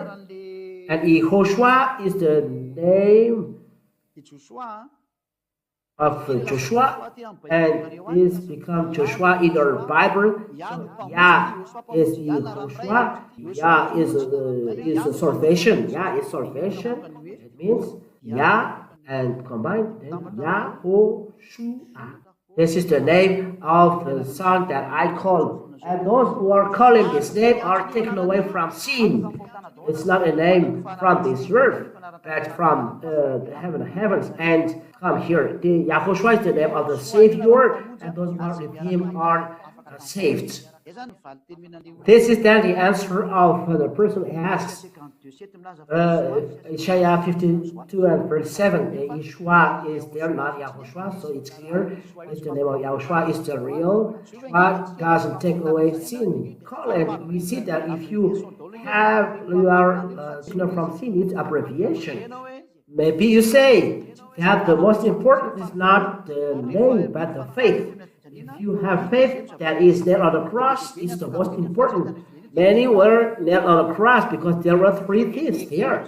and Yahoshua is the name of Joshua, and this becomes Joshua in our Bible. So Yah is Yahoshua. Yah is salvation. Yah is salvation. It means Yah and combined then Yahoshua. This is the name of the Son that I call. And those who are calling this name are taken away from sin. It's not a name from this earth, but from the heavens, and come here. The Yahoshua is the name of the Savior, and those who are with him are saved. This is then the answer of the person who asks Isaiah 52 and verse 7. Yeshua is there, not Yahushua, so it's clear. It's the name of Yahushua is the real. God doesn't take away sin. And we see that if you are from sin, it's abbreviation. Maybe you say that the most important is not the name, but the faith. If you have faith that is nailed on the cross, it's the most important. Many were nailed on the cross because there were three thieves there.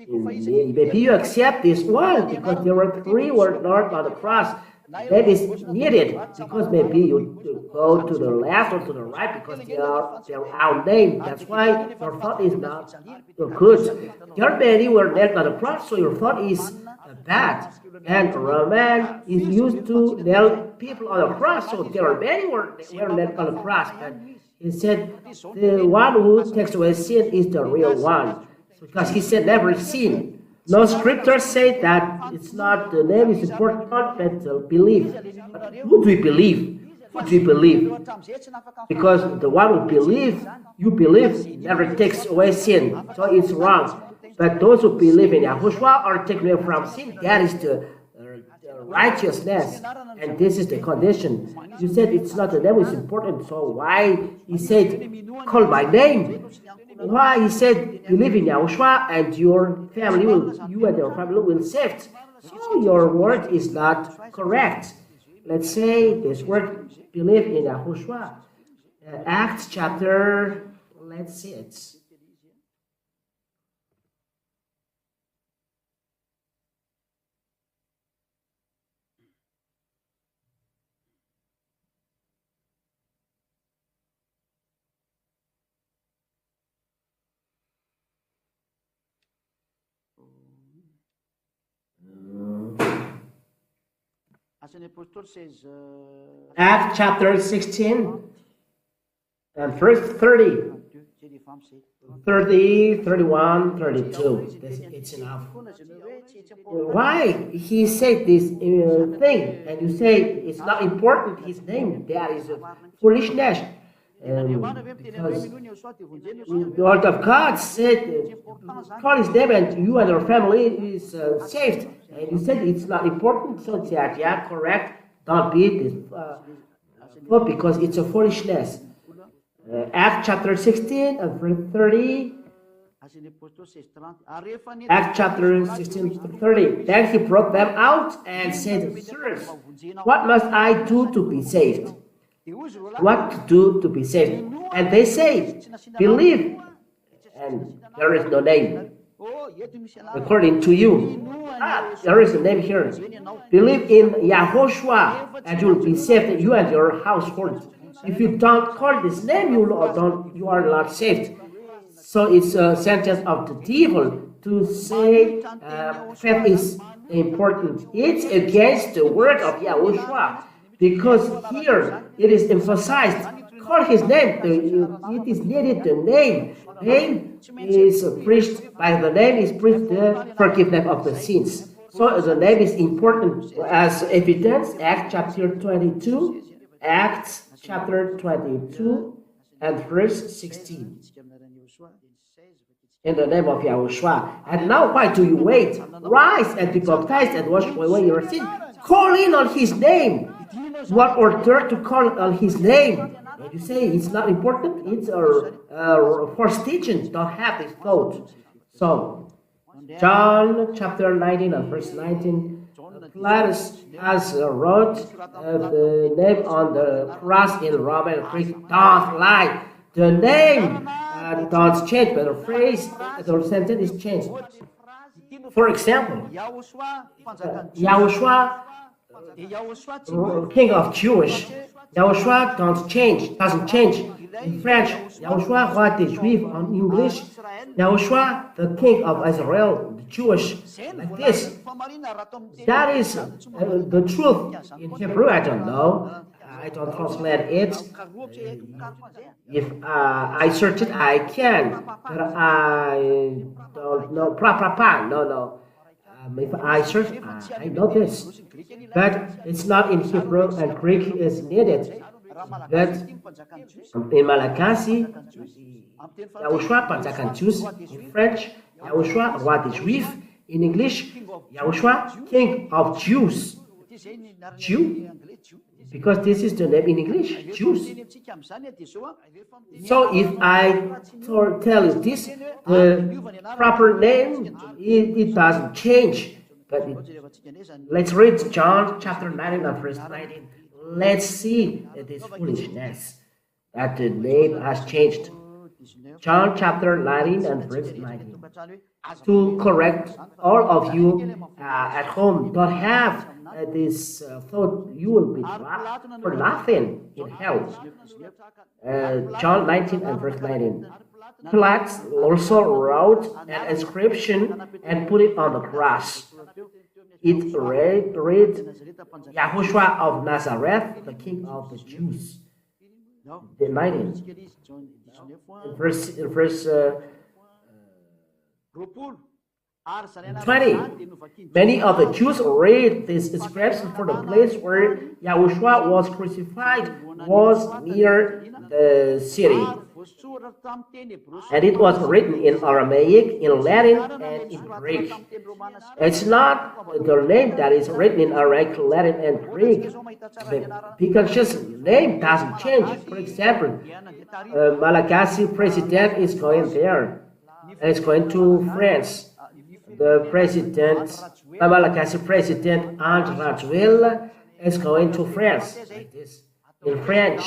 Maybe you accept this one because there were three were nailed on the cross. That is needed because maybe you go to the left or to the right because they are outnamed. That's why your thought is not good. There are many were nailed on the cross, so your thought is bad. And Roman is used to nail people on the cross, so there are many were nailed on the cross. And he said the one who takes away sin is the real one, because he said never sin. No scriptures say that it's not the name is important, but the belief. But who do we believe? Who do we believe? Because the one who believes, you believe, never takes away sin, so it's wrong. But those who believe in Yahushua are taken away from sin. That is the righteousness, and this is the condition. You said it's not the name is important, so why he said call my name? Why he said believe in Yahushua and your family you and your family will saved? So your word is not correct. Let's say this word believe in Yahushua. Acts chapter, let's see it. Acts chapter 16 and verse 30, 31, 32. It's enough. Why he said this thing and you say it's not important, his name, that is foolishness. Because the word of God said, call his name and you and your family is saved. And you said it's not important, so that, yeah, correct, don't be this, but because it's a foolishness. Acts chapter 16 and verse 30. Acts chapter 16 to 30. Then he brought them out and said, Sirs, what must I do to be saved? What to do to be saved? And they say, believe, and there is no name. According to you, there is a name here. Believe in Yahoshua, and you will be saved, you and your household. If you don't call this name, you are not saved. So it's a sentence of the devil to say faith is important. It's against the word of Yahushua, because here it is emphasized, call his name. It is needed the name. Name is preached, by the name is preached the forgiveness of the sins. So the name is important. As evidence, Acts chapter 22, Acts chapter 22 and verse 16. In the name of Yahushua. And now why do you wait? Rise and be baptized and wash away your sin. Call in on his name. What order to call on his name? And you say it's not important? It's a first teaching. Don't have this thought. So, John chapter 19 and verse 19. Pilatus has wrote the name on the cross in Roman Greek. Don't lie. The name don't change, but the phrase, the sentence is changed. For example, Yahushua, King of Jewish. Yahushua doesn't change. In French, Yahushua, roi des Juifs. In English, Yahushua, the King of Israel, the Jewish. Like this. That is the truth. In Hebrew, I don't know. I don't translate it. If I search it, I can. But I don't know. No. If I search, I know this. But it's not in Hebrew, and Greek is needed. But in Malagasy, Yahushua pantakan Jews. In French, Yahushua roi des Juifs. In English, Yahushua, King of Jews. Jew? Because this is the name in English, Jews. So if I tell you this, the proper name, it doesn't change. But let's read John chapter 19 and verse 19. Let's see this foolishness, that the name has changed. John chapter 19 and verse 19. To correct all of you at home, don't have this thought you will be for nothing in hell. John 19 and verse 19. Pilate also wrote an inscription and put it on the cross. It read Yahushua of Nazareth, the King of the Jews. The 19. Verse 20. Many of the Jews read this inscription, for the place where Yahushua was crucified was near the city. And it was written in Aramaic, in Latin, and in Greek. It's not the name that is written in Aramaic, Latin, and Greek. Because just name doesn't change. For example, Malagasy president is going there. And is going to France. The Malagasy president, André Rajuel, is going to France. Like this. In French,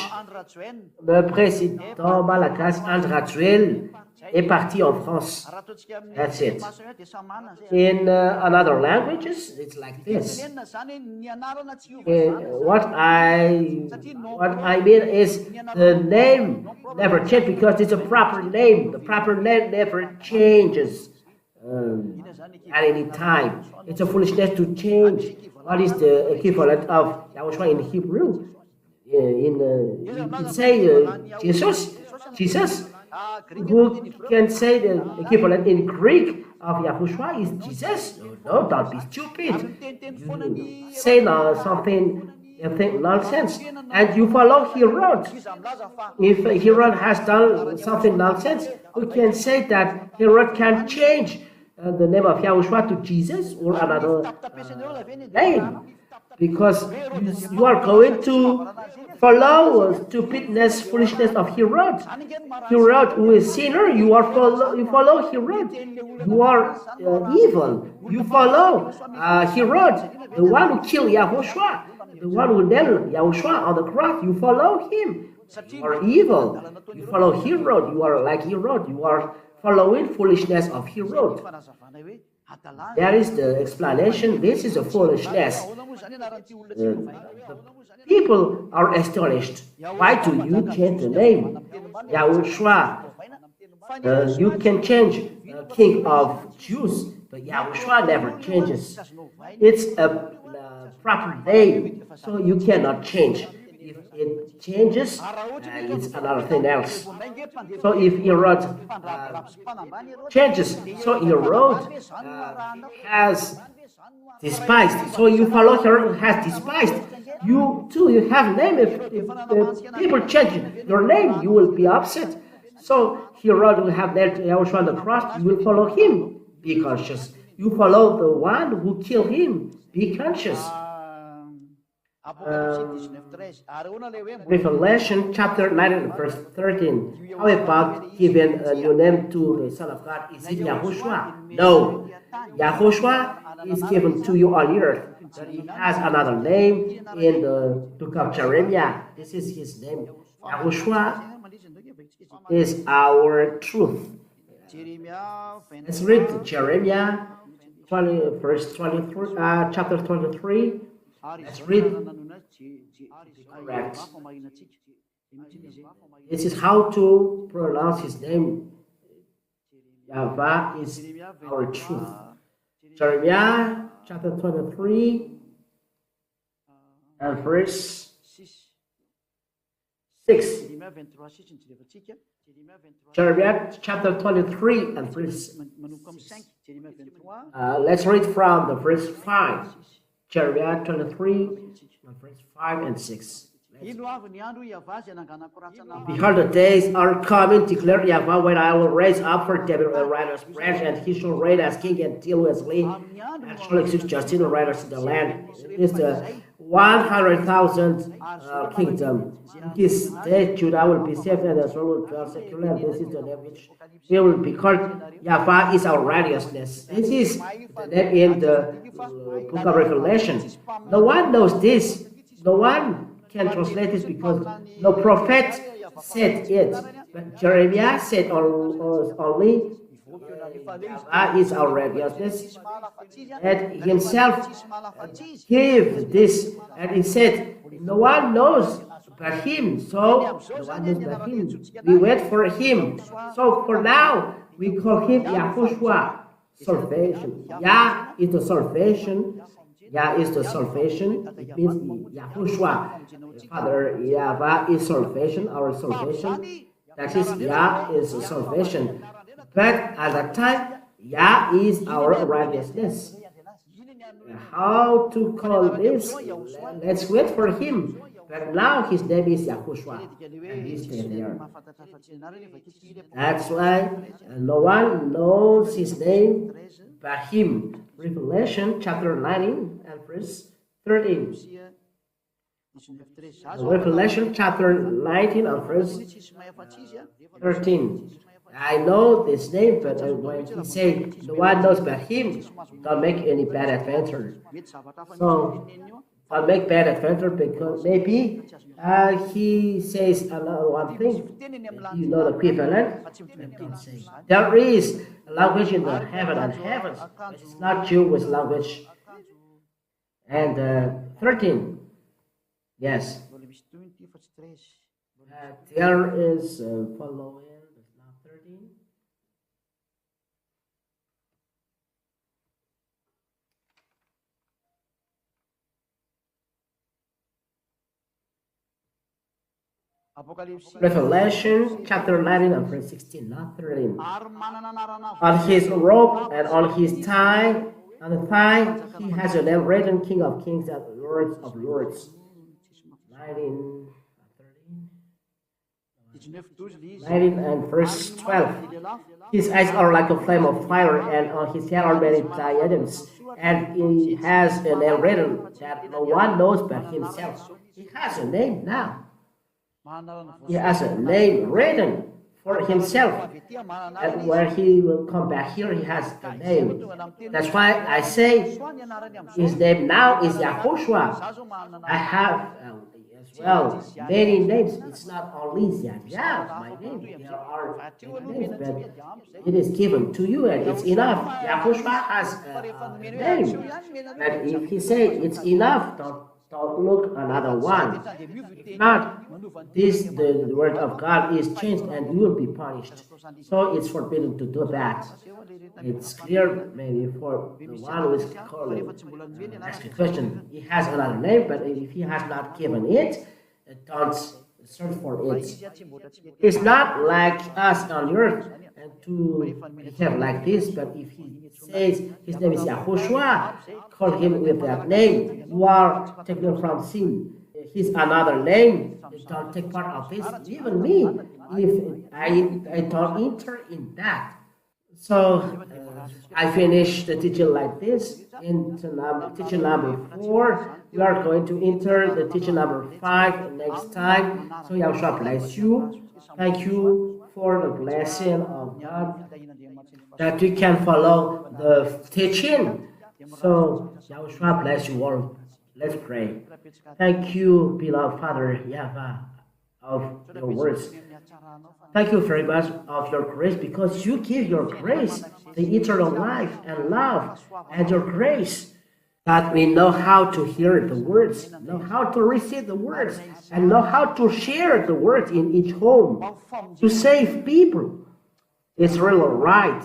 le président Malagasy, André Rajuel, est parti en France. That's it. In another languages, it's like this. What I mean is the name never changes because it's a proper name. The proper name never changes. at any time. It's a foolishness to change what is the equivalent of Yahushua in Hebrew. You can say Jesus. Who can say the equivalent in Greek of Yahushua is Jesus? No, don't be stupid. You say something, you think nonsense, and you follow Herod. If Herod has done something nonsense, we can say that Herod can change the name of Yahushua to Jesus or another name, because you are going to follow stupidness, foolishness of Herod. Herod, who is sinner, you follow Herod. You are evil. You follow Herod, the one who killed Yahushua, the one who nailed Yahushua on the cross. You follow him. You are evil. You follow Herod. You are like Herod. You are following foolishness of Herod. There is the explanation. This is a foolishness. People are astonished. Why do you change the name? Yahushua. You can change King of Jews, but Yahushua never changes. It's a proper name, so you cannot change. If it changes, it's another thing else. So if Herod changes, so Herod has despised. So you follow Herod has despised. You too, you have name. If people change your name, you will be upset. So Herod will have nailed Yahushua on the cross. You will follow him. Be conscious. You follow the one who killed him. Be conscious. Revelation chapter 19 verse 13. How about giving a new name to the Son of God? Is it Yahushua? No. Yahushua is given to you on earth, but he has another name in the book of Jeremiah. This is his name. Yahushua is our truth. Let's read Jeremiah 20, verse 23, chapter 23. Let's read. Correct. This is how to pronounce his name. Yahweh is our truth. Jeremiah chapter 23 and verse 6. Jeremiah chapter 23 and verse 6. Let's read from the verse 5. Jeremiah 23, verse 5 and 6. Behold, the days are coming, declared Yahweh, when I will raise up for David a righteous branch, and he shall reign as king and deal wisely, and shall execute justice and righteousness in the land. It is the 100,000 kingdom. This day Judah will be saved, and Israel will dwell securely, and this is the name which we will be called. Yahweh is our righteousness. This is the name in the book of Revelation. No one knows this. No one can translate this because no prophet said it. But Jeremiah said only Yahweh is our righteousness, and himself gave this, and he said, no one knows but him. So no one knows but him. We wait for him. So for now, we call him Yahushua, salvation. Yah is the salvation. Yah is the salvation. It means Yahushua. Father, Yahweh is salvation, our salvation. That is, Yah is salvation. But at that time, Yah is our righteousness. How to call this? Let's wait for him. But now his name is Yahushua, and he's still there. That's why no one knows his name but him. Revelation chapter 19 and verse 13. Revelation chapter 19 and verse 13. I know this name, but when he said no one knows but him, don't make any bad adventure. So don't make bad adventure, because maybe he says another one thing. You know the equivalent. Don't say. There is a language in the heaven and heavens, but it's not Jewish language. And 13. Yes. There is following. Revelation chapter 19 and verse 16, not 13. On his robe and on his thigh, he has a name written, King of Kings and Lord of Lords. 19, 19 and verse 12. His eyes are like a flame of fire, and on his head are many diadems. And he has a name written that no one knows but himself. He has a name now. He has a name written for himself. And when he will come back here, he has a name. That's why I say his name now is Yahoshua. I have as well many names. It's not only Yah, my name. There are many names, but it is given to you and it's enough. Yahoshua has a name. And if he says it's enough, don't look another one. If not, the word of God is changed and you will be punished. So it's forbidden to do that. It's clear maybe for the one who is calling, ask a question. He has another name, but if he has not given it, don't search for it. It's not like us on earth and to behave like this, but if he says his name is Yahoshua, call him with that name. You are taken from sin. He's another name. Don't take part of this. Even me, if I don't enter in that. So I finish the teaching like this. In teaching number 4, we are going to enter the teaching number 5 next time. So Yahushua bless you. Thank you for the blessing of God that we can follow the teaching. So Yahushua bless you all. Let's pray. Thank you, beloved Father Yahweh, of your words. Thank you very much of your grace, because you give your grace, the eternal life and love, and your grace, that we know how to hear the words, know how to receive the words, and know how to share the words in each home to save people. It's really right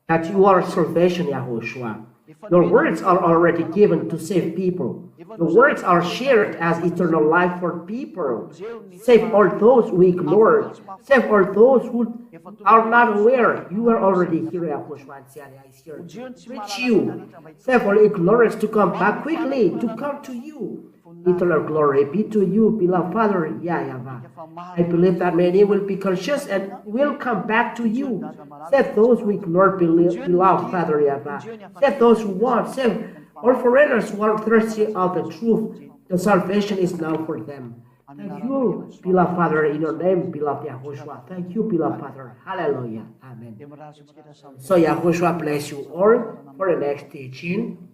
that you are salvation, Yahushua. Your words are already given to save people. Your words are shared as eternal life for people. Save all those who ignore. Save all those who are not aware. You are already here, Yahushua, and is here to reach you. Save all ignorance to come back quickly, to come to you. Eternal glory be to you, beloved Father Yahweh. I believe that many will be conscious and will come back to you. Save those who ignore, beloved Father Yahweh. Save those who want. Save all foreigners who are thirsty of the truth. The salvation is now for them. Thank you, beloved Father, in your name, beloved Yahushua. Thank you, beloved Father. Hallelujah. Amen. So Yahushua bless you all for the next teaching.